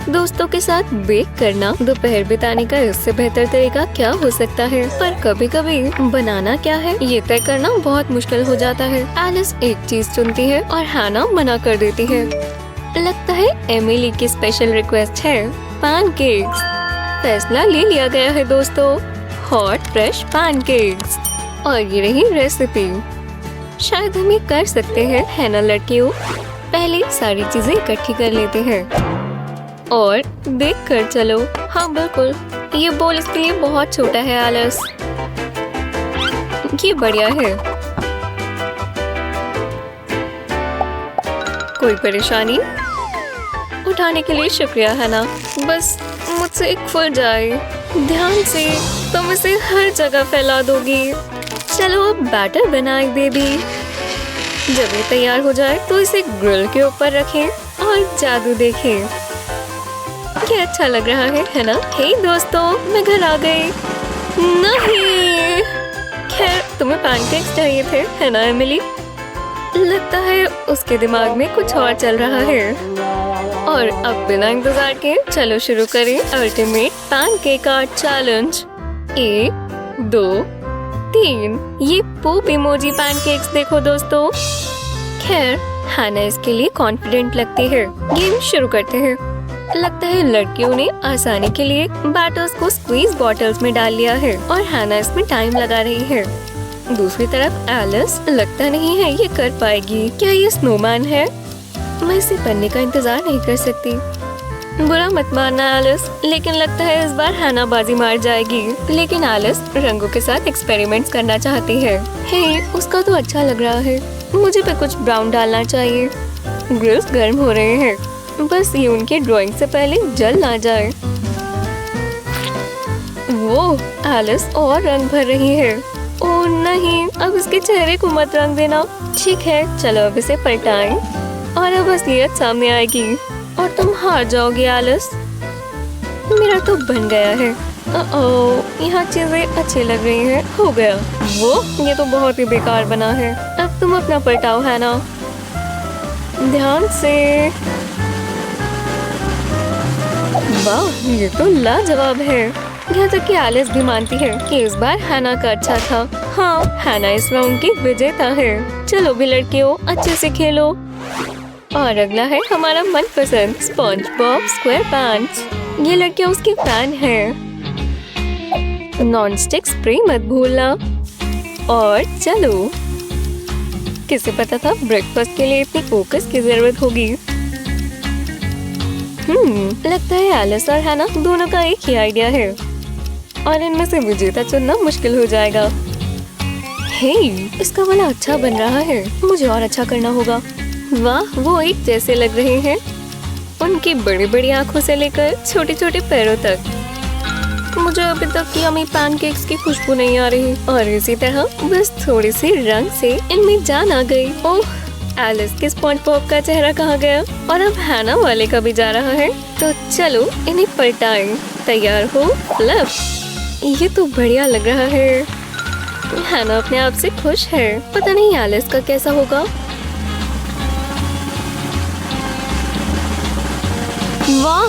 दोस्तों के साथ बेक करना दोपहर बिताने का इससे बेहतर तरीका क्या हो सकता है। पर कभी कभी बनाना क्या है ये तय करना बहुत मुश्किल हो जाता है। एलिस एक चीज चुनती है और हैना मना कर देती है। लगता है एमिली की स्पेशल रिक्वेस्ट है पैनकेक्स। फैसला ले लिया गया है दोस्तों, हॉट फ्रेश पैनकेक्स। और ये रही रेसिपी। शायद हम ये कर सकते हैं, है ना लड़कियों? पहले सारी चीजें इकट्ठी कर लेते हैं और देख कर चलो। हाँ बिल्कुल, ये बोल इसके लिए बहुत छोटा है एलिस। ये बढ़िया है। कोई परेशानी? उठाने के लिए शुक्रिया है ना। बस मुझसे एक फुल जाए। ध्यान से, तुम इसे हर जगह फैला दोगी। चलो अब बैटर बनाए बेबी। जब ये तैयार हो जाए तो इसे ग्रिल के ऊपर रखें और जादू देखें। क्या अच्छा लग रहा है ना? हे दोस्तों, मैं घर आ गई। नहीं, खैर तुम्हें पैनकेक्स चाहिए थे, है ना एमिली? लगता है उसके दिमाग में कुछ और चल रहा है। और अब बिना इंतजार के चलो शुरू करें अल्टीमेट पैनकेक आर्ट चैलेंज। 1 2 3। ये पोप इमोजी पैनकेक्स देखो दोस्तों। खैर हैना इसके लिए कॉन्फिडेंट लगती है। गेम शुरू करते हैं। लगता है लड़कियों ने आसानी के लिए बैटर्स को स्क्वीज बॉटल्स में डाल लिया है और हैना इसमें टाइम लगा रही है। दूसरी तरफ एलिस लगता नहीं है ये कर पाएगी। क्या ये स्नोमैन है? मैं इसे बनने का इंतजार नहीं कर सकती। बुरा मत मानना एलिस, लेकिन लगता है इस बार हैना बाजी मार जाएगी। लेकिन एलिस रंगों के साथ एक्सपेरिमेंट्स करना चाहती है। हे, उसका तो अच्छा लग रहा है। मुझे भी कुछ ब्राउन डालना चाहिए। ग्रिल्स गर्म हो रहे हैं, बस ये उनके ड्राइंग से पहले जल ना जाए। वो एलिस और रंग भर रही है। ओह नहीं, अब इसके चेहरे को मत रंग देना। ठीक है, चलो अब इसे पलटाएं और अब असलियत सामने आएगी और तुम हार जाओगी एलिस। मेरा तो बन गया है। ओह, यहाँ चीजें अच्छी लग रही हैं। हो गया। वो ये तो बहुत ही बेकार बना है। अब तुम अपना पलटाओ है ना, ध्यान से। वाह, ये तो लाजवाब है। यहाँ तक कि एलिस भी मानती है कि इस बार हैना का अच्छा था। हाँ, हैना इस राउंड की विजेता है। चलो भी लड़कियों, अच्छे से खेलो। और अगला है हमारा मनपसंद स्पंज बॉब स्क्वायर पैंट्स। ये लड़कियां उसकी फैन है। नॉन स्टिक स्प्रे मत भूलना। और चलो, किसे पता था ब्रेकफास्ट के लिए इतनी फोकस की जरूरत होगी। लगता है एलिस और हैना दोनों का एक ही आइडिया है और इनमें से विजेता चुनना मुश्किल हो जाएगा। हे, इसका वाला अच्छा बन रहा है। मुझे और अच्छा करना होगा। वाह, वो एक जैसे लग रहे हैं। उनकी बड़ी बड़ी आंखों से लेकर छोटे छोटे पैरों तक। मुझे अभी तक यम्मी पैनकेक्स की खुशबू नहीं आ रही और इसी तरह बस थोड़ी सी रंग से इनमें जान आ गई। ओह, एलिस के स्पंज बॉब का चेहरा कहाँ गया? और अब हैना वाले का भी जा रहा है। तो चलो इन्हें पलटाएं। तैयार हो? फ्लिप। ये तो बढ़िया लग रहा है। हैना अपने आप से खुश है। पता नहीं एलिस का कैसा होगा। वाह,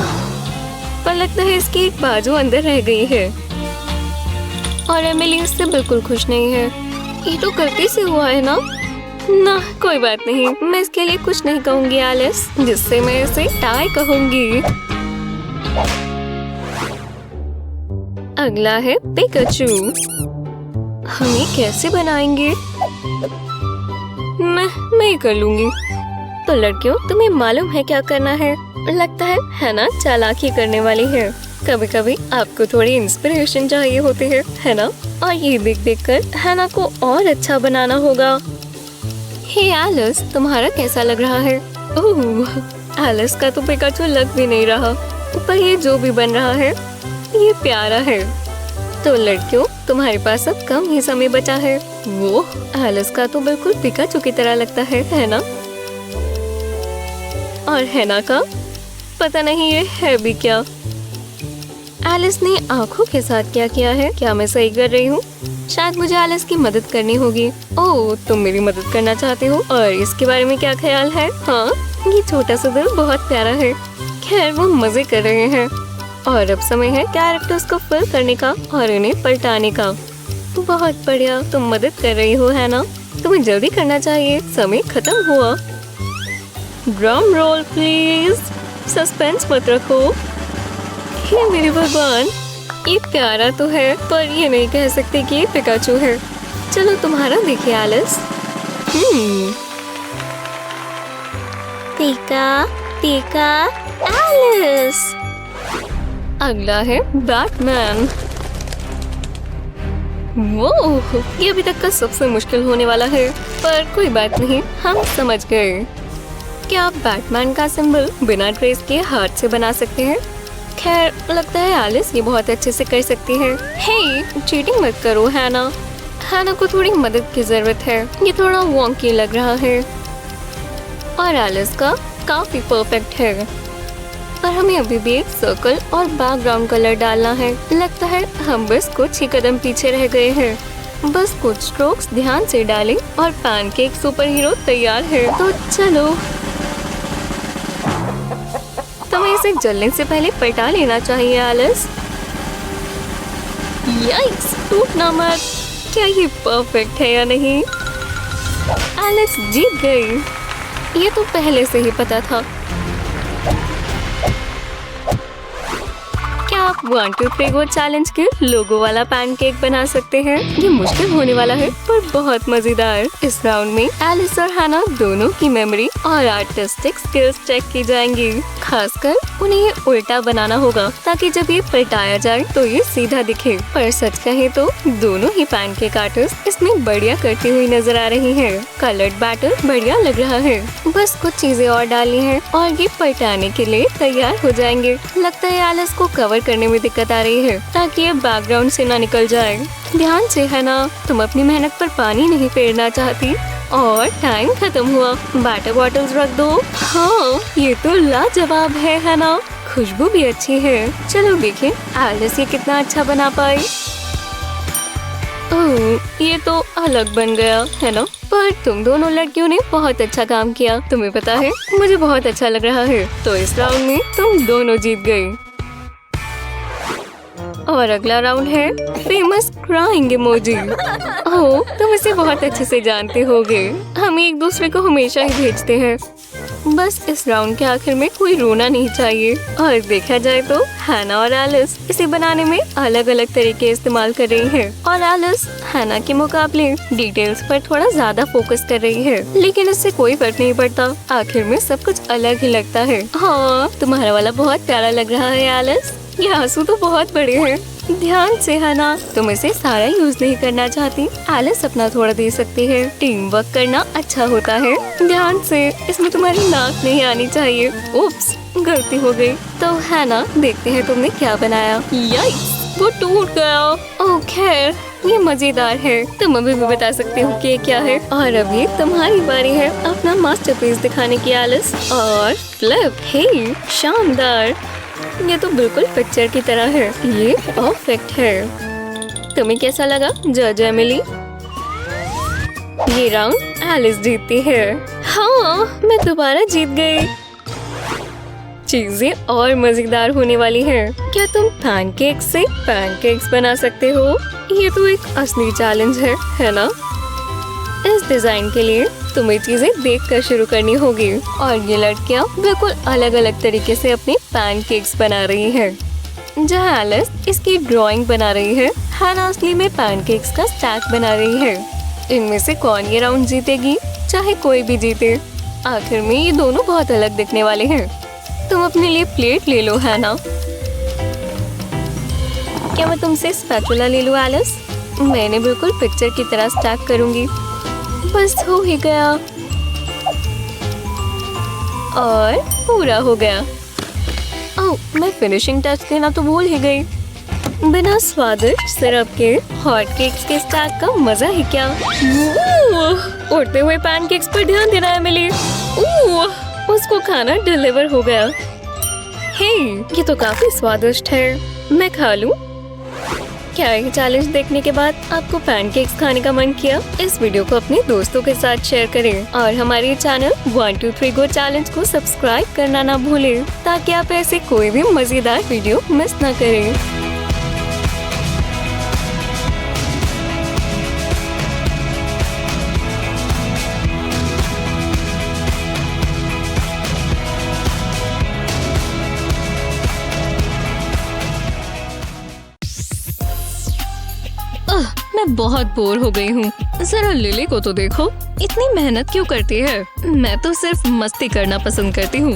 पर लगता है इसकी एक बाजू अंदर रह गई है और एमिली इससे बिल्कुल खुश नहीं है। ये तो गलती से हुआ है ना? कोई बात नहीं, मैं इसके लिए कुछ नहीं कहूंगी एलिस, जिससे मैं इसे टाई कहूंगी। अगला है पिकाचू। हम ये कैसे बनाएंगे? मैं ही कर लूंगी। तो लड़कियों, तुम्हें मालूम है क्या करना है? लगता है ना चालाकी करने वाली है। कभी कभी आपको थोड़ी इंस्पिरेशन चाहिए होती है ना? और ये देख देख कर हैना को और अच्छा बनाना होगा। हे एलिस, तुम्हारा कैसा लग रहा है? ओह, एलिस का तो पिकाचू लग भी नहीं रहा, पर ये जो भी बन रहा है ये प्यारा है। तो लड़कियों, तुम्हारे पास अब कम ही समय बचा है। वो एलिस का तो बिल्कुल पिकाचू की तरह लगता है ना? और हैना का पता नहीं ये है भी क्या। एलिस ने आंखों के साथ क्या किया है? क्या मैं सही कर रही हूँ? शायद मुझे एलिस की मदद करनी होगी। ओह, तुम मेरी मदद करना चाहते हो? और इसके बारे में क्या ख्याल है? हाँ, ये छोटा सा दिल बहुत प्यारा है। खैर, वो मजे कर रहे हैं और अब समय है कैरेक्टर्स को फिल करने का और उन्हें पलटाने का। बहुत बढ़िया, तुम मदद कर रही हो है ना? तुम्हें जल्दी करना चाहिए, समय खत्म हुआ। Drum roll please. सस्पेंस मत रखो। हे मेरे भगवान, ये प्यारा तो है, पर ये नहीं कह सकते कि ये पिकाचू है। चलो तुम्हारा देखिए एलिस। पिका एलिस। अगला है बैटमैन। वो ये अभी तक का सबसे मुश्किल होने वाला है, पर कोई बात नहीं, हम समझ गए। क्या आप बैटमैन का सिंबल बिना ड्रेस के हाथ से बना सकते हैं? खैर, लगता है एलिस ये बहुत अच्छे से कर सकती है। हे, चीटिंग मत करो हैना। हैना को थोड़ी मदद की जरूरत है, ये थोड़ा वॉन्की लग रहा है। और एलिस का काफी परफेक्ट है, पर हमें अभी भी एक सर्कल और बैकग्राउंड कलर डालना है। लगता है हम बस कुछ ही कदम पीछे रह गए हैं। बस कुछ स्ट्रोक्स ध्यान से डालें और पैनकेक सुपर हीरो तैयार है। तो चलो, तुम्हें इसे जलने से पहले पलटा लेना चाहिए एलिस। याइक्स, टूटना मत। क्या ये परफेक्ट है या नहीं? एलिस जीत गई। ये तो पहले से ही पता था। क्या आप 1 2 3 गो चैलेंज के लोगो वाला पैनकेक बना सकते हैं? ये मुश्किल होने वाला है, पर बहुत मजेदार। इस राउंड में एलिस और हैना दोनों की मेमोरी और आर्टिस्टिक स्किल्स चेक की जाएंगी। खासकर उन्हें ये उल्टा बनाना होगा, ताकि जब ये पलटाया जाए तो ये सीधा दिखे। पर सच कहे तो दोनों ही पैनकेक आर्टिस्ट इसमें बढ़िया करती हुई नजर आ रही है। कलर्ड बैटर बढ़िया लग रहा है। बस कुछ चीजें और डालनी है और ये पलटाने के लिए तैयार हो जाएंगे। लगता है एलिस को कवर करने में दिक्कत आ रही है, ताकि ये बैकग्राउंड से ना निकल जाए। ध्यान से है ना, तुम अपनी मेहनत पर पानी नहीं फेरना चाहती। और टाइम खत्म हुआ। बैटर बॉटल्स रख दो। हाँ, ये तो लाजवाब है ना? खुशबू भी अच्छी है। चलो देखें एलिस ये कितना अच्छा बना पाई। ओह, ये तो अलग बन गया है ना? पर तुम दोनों लड़कियों ने बहुत अच्छा काम किया। तुम्हें पता है, मुझे बहुत अच्छा लग रहा है। तो इस राउंड में तुम दोनों जीत गए। और अगला राउंड है फेमस क्राइंग इमोजी। ओह, तुम इसे बहुत अच्छे से जानते होगे। हम एक दूसरे को हमेशा ही भेजते हैं। बस इस राउंड के आखिर में कोई रोना नहीं चाहिए। और देखा जाए तो हैना और एलिस इसे बनाने में अलग अलग तरीके इस्तेमाल कर रही हैं। और एलिस हैना के मुकाबले डिटेल्स पर थोड़ा ज्यादा फोकस कर रही है, लेकिन इससे कोई फर्क नहीं पड़ता। आखिर में सब कुछ अलग ही लगता है। हाँ, तुम्हारा वाला बहुत प्यारा लग रहा है एलिस। ये आंसू तो बहुत बड़े हैं। ध्यान से है ना, तुम इसे सारा यूज नहीं करना चाहती। एलिस अपना थोड़ा दे सकती है। टीम वर्क करना अच्छा होता है। ध्यान से, इसमें तुम्हारी नाक नहीं आनी चाहिए। उप्स, गलती हो गई। तो है ना, देखते हैं तुमने क्या बनाया। याइस, वो टूट गया। ओह खैर, ये मजेदार है। तुम अभी भी बता सकते हो कि क्या है। और अभी तुम्हारी बारी है अपना मास्टरपीस दिखाने की एलिस। और फ्लिप, हे शानदार। ये तो बिल्कुल पिक्चर की तरह है। ये परफेक्ट है। तुम्हें कैसा लगा जज एमिली? ये राउंड एलिस जीतती है। हाँ, मैं दोबारा जीत गई। चीजें और मजेदार होने वाली हैं। क्या तुम पैनकेक से पैनकेक्स बना सकते हो? ये तो एक असली चैलेंज है ना? इस डिजाइन के लिए तुम्हें चीजें देखकर शुरू करनी होगी। और ये लड़कियां बिल्कुल अलग अलग तरीके से अपने पैनकेक्स बना रही हैं। जहाँ एलिस इसकी ड्राइंग बना रही है, हैना असली में पैनकेक्स का स्टैक बना रही है। इनमें से कौन ये राउंड जीतेगी? चाहे कोई भी जीते, आखिर में ये दोनों बहुत अलग दिखने वाले हैं। तुम अपने लिए प्लेट ले लो हैना। क्या मैं तुमसे स्पैचुला ले लूं एलिस? मैंने बिल्कुल पिक्चर की तरह स्टैक करूंगी। बस हो ही गया और पूरा हो गया। ओह, मैं फिनिशिंग टच देना तो भूल ही गई। बिना स्वादिष्ट सिरप के हॉट केक्स के स्टैक का मजा ही क्या। उड़ते हुए पैनकेक्स पर ध्यान देना है मिली। उसको खाना डिलीवर हो गया। हे, ये तो काफी स्वादिष्ट है। मैं खा लूं? क्या ये चैलेंज देखने के बाद आपको पैनकेक्स खाने का मन किया? इस वीडियो को अपने दोस्तों के साथ शेयर करें और हमारे चैनल 1 2 3 गो चैलेंज को सब्सक्राइब करना ना भूलें, ताकि आप ऐसे कोई भी मजेदार वीडियो मिस ना करें। मैं बहुत बोर हो गई हूँ। जरा लिली को तो देखो, इतनी मेहनत क्यों करती है? मैं तो सिर्फ मस्ती करना पसंद करती हूँ।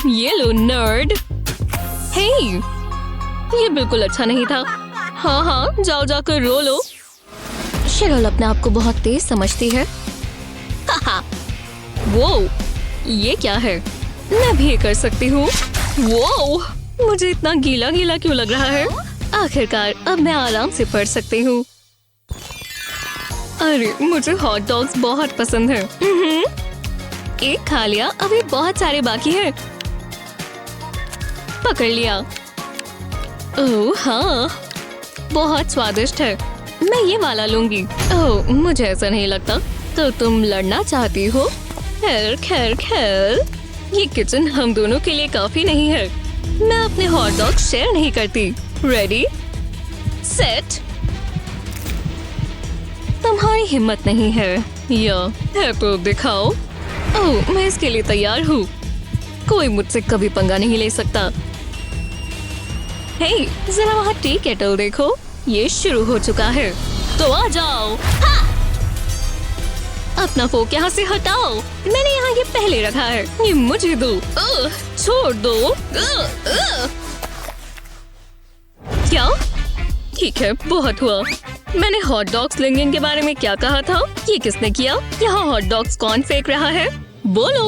ये लो नर्ड। हे, ये बिल्कुल अच्छा नहीं था। हाँ, जाओ जाकर रो लो। शेरल अपने आप को बहुत तेज समझती है। वो, ये क्या है? मैं भी ये कर सकती हूँ। वो, मुझे इतना गीला गीला क्यों लग रहा है? आखिरकार अब मैं आराम से पढ़ सकती हूँ। अरे, मुझे हॉट डॉग्स बहुत पसंद है। एक खा लिया, अभी बहुत सारे बाकी हैं। पकड़ लिया। ओह हाँ, बहुत स्वादिष्ट है। मैं ये वाला लूंगी। ओह, मुझे ऐसा नहीं लगता। तो तुम लड़ना चाहती हो? खैर, ये किचन हम दोनों के लिए काफी नहीं है। मैं अपने हॉट डॉग शेयर नहीं करती। Ready, set. तुम्हारी हिम्मत नहीं है या है तो दिखाओ। ओह, मैं इसके लिए तैयार हूँ। कोई मुझसे कभी पंगा नहीं ले सकता। हे, जरा वहाँ टी केटल देखो, ये शुरू हो चुका है। तो आ जाओ। अपना फोक यहाँ से हटाओ। मैंने यहाँ ये पहले रखा है, ये मुझे दो। छोड़ दो। क्या? ठीक है, बहुत हुआ। मैंने हॉट डॉग स्लिंगिंग के बारे में क्या कहा था? ये किसने किया? यहाँ हॉट डॉग्स कौन फेंक रहा है? बोलो।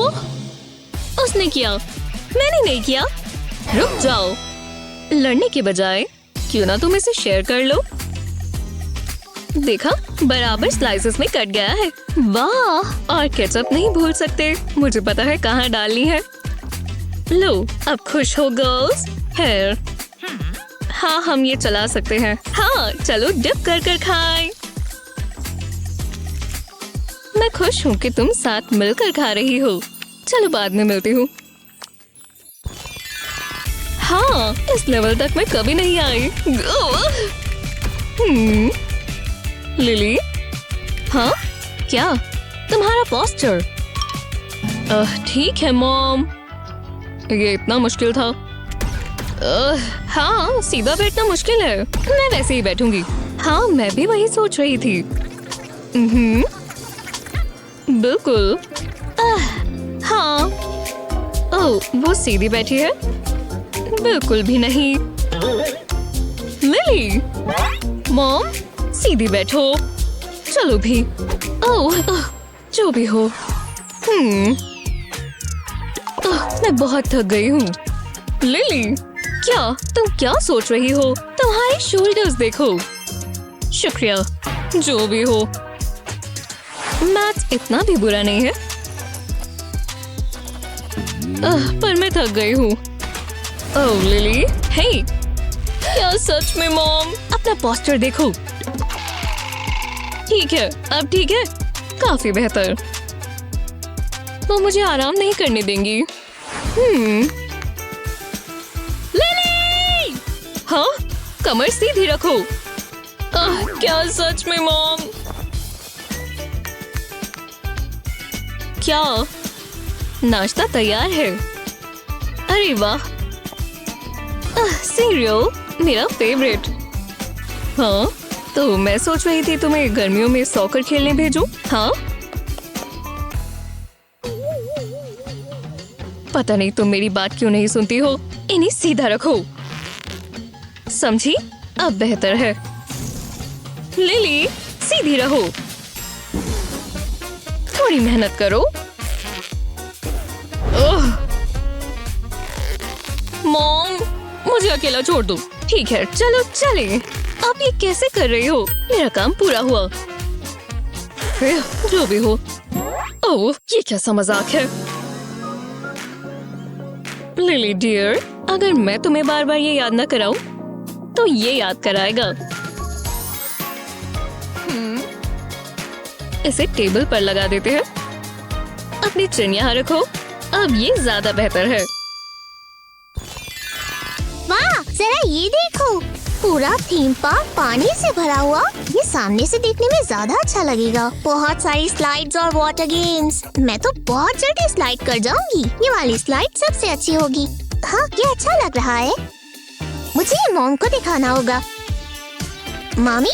उसने किया, मैंने नहीं किया। रुक जाओ। लड़ने के बजाय क्यों ना तुम इसे शेयर कर लो। देखा, बराबर स्लाइसेस में कट गया है। वाह, और केचप नहीं भूल सकते। मुझे पता है कहाँ डालनी है। लो, अब खुश हो गर्ल्स? हेयर। हाँ, हम ये चला सकते हैं। हाँ, चलो डिप कर कर खाएं। मैं खुश हूँ कि तुम साथ मिलकर खा रही हो। चलो बाद में मिलती हूँ। हाँ, इस लेवल तक मैं कभी नहीं आई। लिली? हाँ, क्या? तुम्हारा पोस्चर? ठीक है मॉम। ये इतना मुश्किल था। हाँ, सीधा बैठना मुश्किल है। मैं वैसे ही बैठूंगी। हाँ, मैं भी वही सोच रही थी। बिल्कुल। हाँ। ओह, वो सीधी बैठी है? बिल्कुल भी नहीं। लिली, मॉम, सीधी बैठो। चलो भी। ओह, जो भी हो। मैं बहुत थक गई हूँ। लिली, क्या तुम क्या सोच रही हो? तुम्हारे शोल्डर्स देखो। शुक्रिया, जो भी हो। मैथ इतना भी बुरा नहीं है। पर मैं थक गई हूँ। ओह लिली, हे, क्या सच में मॉम? अपना पोस्टर देखो। ठीक है, अब ठीक है, काफी बेहतर। वो मुझे आराम नहीं करने देंगी। लिली! हाँ, कमर सीधी रखो। क्या सच में मॉम? क्या नाश्ता तैयार है? अरे वाह, सीरियल मेरा फेवरेट। हाँ, तो मैं सोच रही थी तुम्हें गर्मियों में सॉकर खेलने भेजूं। हाँ, पता नहीं तुम मेरी बात क्यों नहीं सुनती हो। इन्हें सीधा रखो, समझी? अब बेहतर है। लिली, सीधी रहो, थोड़ी मेहनत करो। मॉम, मुझे अकेला छोड़ दो। ठीक है, चलो चले। आप ये कैसे कर रही हो? मेरा काम पूरा हुआ। जो भी हो। ओह, ये कैसा मजाक है? लिली डियर, अगर मैं तुम्हें बार बार ये याद न कराऊं, तो ये याद कराएगा। इसे टेबल पर लगा देते हैं। अपनी चिन यहाँ रखो। अब ये ज्यादा बेहतर है। वाह, जरा ये देखो, पूरा थीम पार्क पानी से भरा हुआ। ये सामने से देखने में ज्यादा अच्छा लगेगा। बहुत सारी स्लाइड्स और वाटर गेम्स। मैं तो बहुत जल्दी स्लाइड कर जाऊंगी। ये वाली स्लाइड सबसे अच्छी होगी। हाँ, ये अच्छा लग रहा है। मुझे ये मॉम को दिखाना होगा। मम्मी,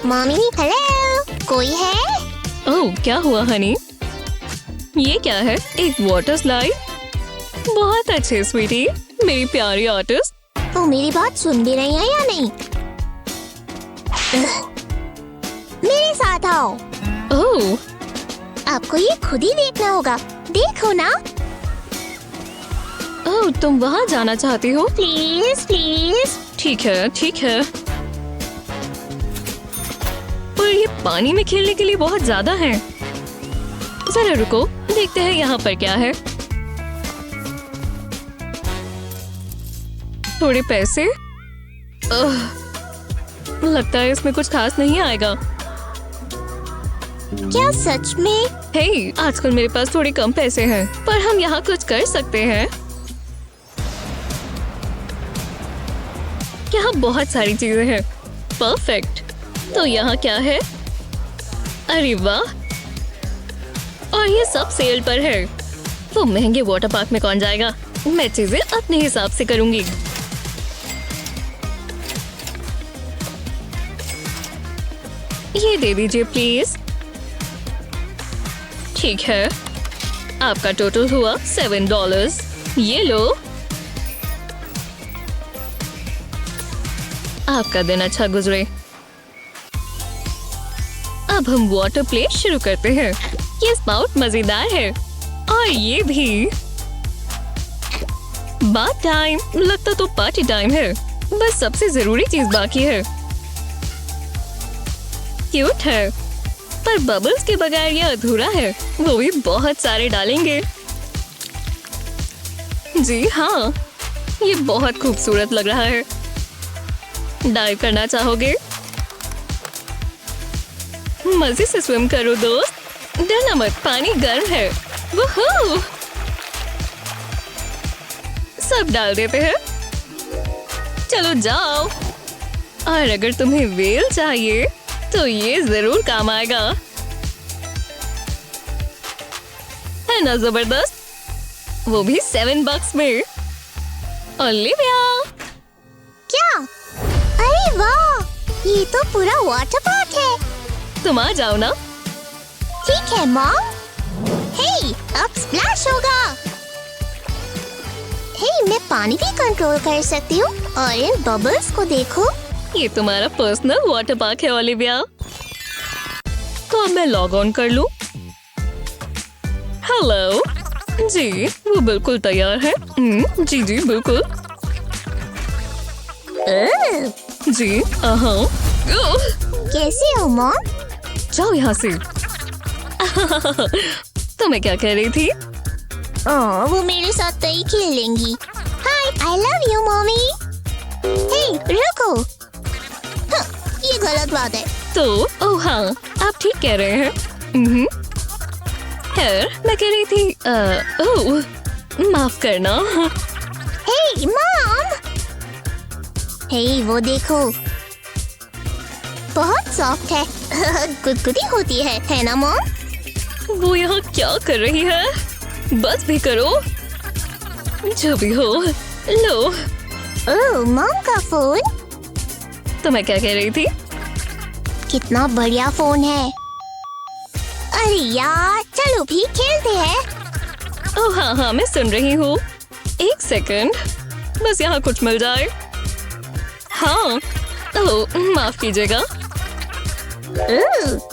मम्मी, हेलो, कोई है? ओह, क्या हुआ हनी? ये क्या है? एक वाटर स्लाइड? बहुत अच्छे स्वीटी, मेरी प्यारी आर्टिस्ट। तो मेरी बात सुन भी रही है या नहीं? मेरे साथ आओ। ओह, आपको ये खुद ही देखना होगा। देखो ना। ओह, तुम वहाँ जाना चाहती हो? Please please. ठीक है, ठीक है। पर ये पानी में खेलने के लिए बहुत ज्यादा है। जरा रुको, देखते हैं यहाँ पर क्या है। थोड़े पैसे। लगता है इसमें कुछ खास नहीं आएगा। क्या सच में? हे, आजकल मेरे पास थोड़े कम पैसे हैं, पर हम यहाँ कुछ कर सकते हैं। यहाँ बहुत सारी चीजें हैं। परफेक्ट। तो यहाँ क्या है? अरे वाह, और ये सब सेल पर है। वो महंगे वाटर पार्क में कौन जाएगा? मैं चीजें अपने हिसाब से करूंगी। ये दे दीजिए प्लीज। ठीक है, आपका टोटल हुआ $7। ये लो। आपका दिन अच्छा गुजरे। अब हम वाटर प्ले शुरू करते हैं। ये स्पाउट मजेदार है, और ये भी। Bath time. लगता तो पार्टी टाइम है। बस सबसे जरूरी चीज बाकी है। क्यूट है, पर बबल्स के बगैर ये अधूरा है। वो भी बहुत सारे डालेंगे। जी हाँ, ये बहुत खूबसूरत लग रहा है। डाइव करना चाहोगे? मजे से स्विम करो दोस्त। डरना मत, पानी गर्म है। वूहू! सब डाल देते हैं। चलो जाओ। और अगर तुम्हें व्हेल चाहिए तो ये जरूर काम आएगा। है ना जबरदस्त? वो भी $7 में। ओलिविया, क्या? अरे वाह, ये तो पूरा वाटर पार्क है। तुम आ जाओ ना। ठीक है मॉम। हे, अब स्प्लैश होगा। हे, मैं पानी भी कंट्रोल कर सकती हूँ। और इन बबल्स को देखो। ये तुम्हारा पर्सनल वाटर पार्क है ओलिविया। तो अब मैं लॉग ऑन कर लूं। हेलो जी, वो बिल्कुल तैयार है। जी जी बिल्कुल। जी हाँ। कैसे हो मॉम? जाओ यहाँ से। तो मैं क्या कह रही थी? वो मेरे साथ तो ही खेलेंगी। हाय, आई लव यू मॉमी। हे, रुको। हाँ, ये गलत बात है। तो ओह हाँ, आप ठीक कह रहे हैं। मैं कह रही थी ओह, माफ करना। हे मॉम, हे वो देखो, बहुत सॉफ्ट है। गुदगुदी होती है ना मॉम? वो यहाँ क्या कर रही है? बस भी करो, जो भी हो। लो। ओह मॉम का फोन, तो मैं क्या कह रही थी? कितना बढ़िया फोन है। अरे यार चलो भी खेलते हैं। ओह हाँ, मैं सुन रही हूँ। एक सेकंड, बस यहाँ कुछ मिल जाए। हाँ, ओह माफ कीजिएगा।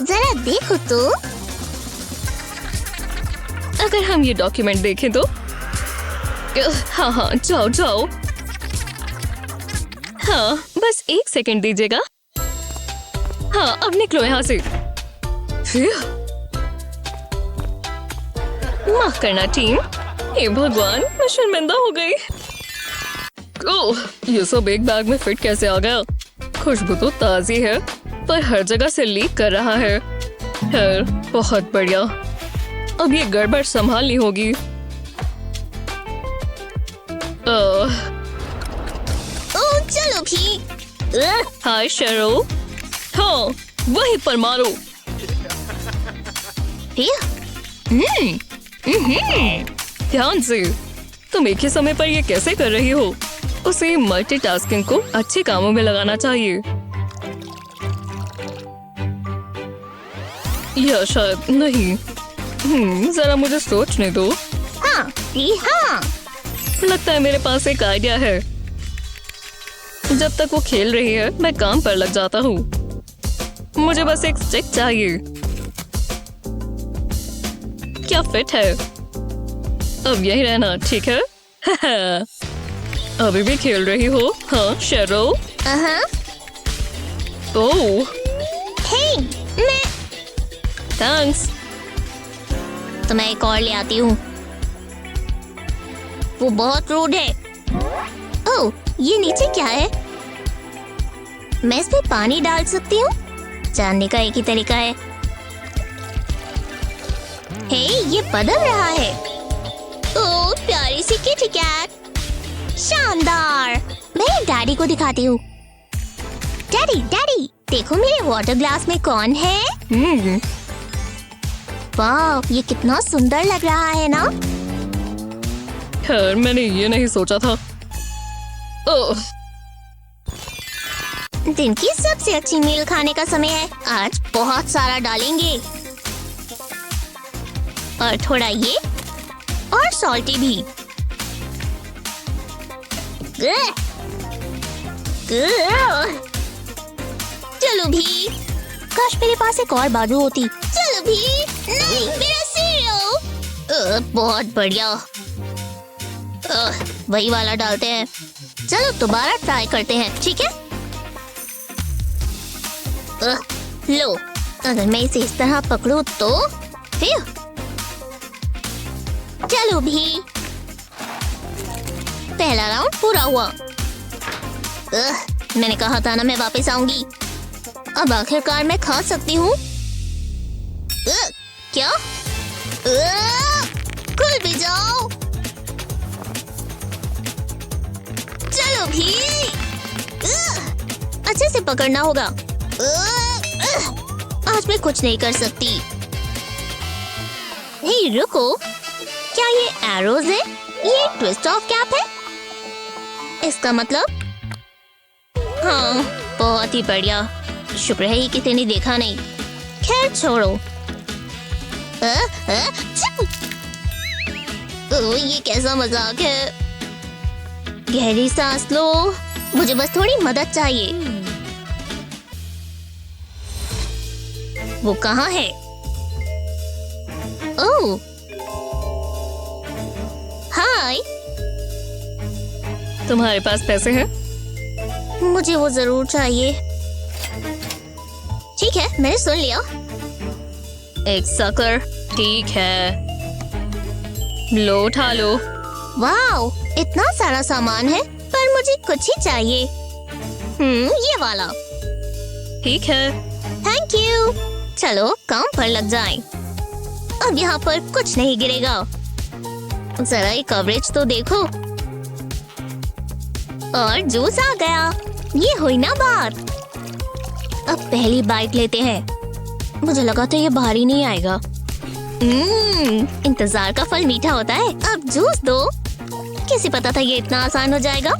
जरा देखो तो। अगर हम ये डॉक्यूमेंट देखें तो हाँ, जाओ जाओ। हाँ, बस एक सेकंड दीजिएगा। हाँ, अब निकलो यहाँ से। माफ करना टीम। हे भगवान, मैं शर्मिंदा हो गई। ओह, ये सब एक बैग में फिट कैसे आ गया? खुशबू तो ताजी है, पर हर जगह से लीक कर रहा है। बहुत बढ़िया, अब ये गड़बड़ संभालनी होगी। ओह चलो भी। हाय शेरो। हाँ, वहीं पर मारो। ध्यान से। तुम एक ही समय पर ये कैसे कर रही हो? उसे मल्टीटास्किंग को अच्छे कामों में लगाना चाहिए। या शायद नहीं। जरा मुझे सोचने दो। हाँ हाँ, लगता है मेरे पास एक आइडिया है। जब तक वो खेल रही है, मैं काम पर लग जाता हूँ। मुझे बस एक स्टिक चाहिए। क्या फिट है? अब यही रहना ठीक है? अभी भी खेल रही हो? हाँ शेरो। ओह हे मैं, थैंक्स। तो मैं एक और ले आती हूँ। वो बहुत रूड है। ओह, ये नीचे क्या है? मैं इसमें पानी डाल सकती हूँ? जानने का एक ही तरीका है। हे, ये बदल रहा है। ओह, प्यारी सी किटी कैट, शानदार। मैं डैडी को दिखाती हूँ। डैडी, डैडी, देखो मेरे वाटर ग्लास में कौन है? वाह, ये कितना सुंदर लग रहा है ना? खैर, मैंने ये नहीं सोचा था। ओह, दिन की सबसे अच्छी मील खाने का समय है। आज बहुत सारा डालेंगे, और थोड़ा ये, और सॉल्टी भी। चलो भी, काश मेरे पास एक और बाजू होती। चलो भी, नहीं मेरा सीरियल। बहुत बढ़िया। वही वाला डालते हैं। चलो दोबारा ट्राई करते हैं, ठीक है? लो, अगर मैं इसे इस तरह पकड़ूं तो फिर चलो भी, पहला राउंड पूरा हुआ। मैंने कहा था ना मैं वापस आऊंगी। अब आखिरकार मैं खा सकती हूँ। क्या? खुल भी जाओ। चलो भी, अच्छे से पकड़ना होगा। आज मैं कुछ नहीं कर सकती। हे रुको, क्या ये एरोज है? ये ट्विस्ट ऑफ कैप है? इसका मतलब? हाँ, बहुत ही बढ़िया। शुक्र है ये किसी ने देखा नहीं। खैर छोड़ो। ये कैसा मजाक है? गहरी सांस लो, मुझे बस थोड़ी मदद चाहिए। वो कहाँ है? ओह, हाय। तुम्हारे पास पैसे हैं? मुझे वो जरूर चाहिए। ठीक है, मैंने सुन लिया। एक सकर, ठीक है। लो, उठा लो। वाओ, इतना सारा सामान है, पर मुझे कुछ ही चाहिए। ये वाला। ठीक है। Thank you. चलो काम पर लग जाएं। अब यहाँ पर कुछ नहीं गिरेगा। जरा ये कवरेज तो देखो। और जूस आ गया। ये हुई ना बात। अब पहली बाइट लेते हैं। मुझे लगा था ये भारी नहीं आएगा। इंतजार का फल मीठा होता है। अब जूस दो। कैसे पता था ये इतना आसान हो जाएगा?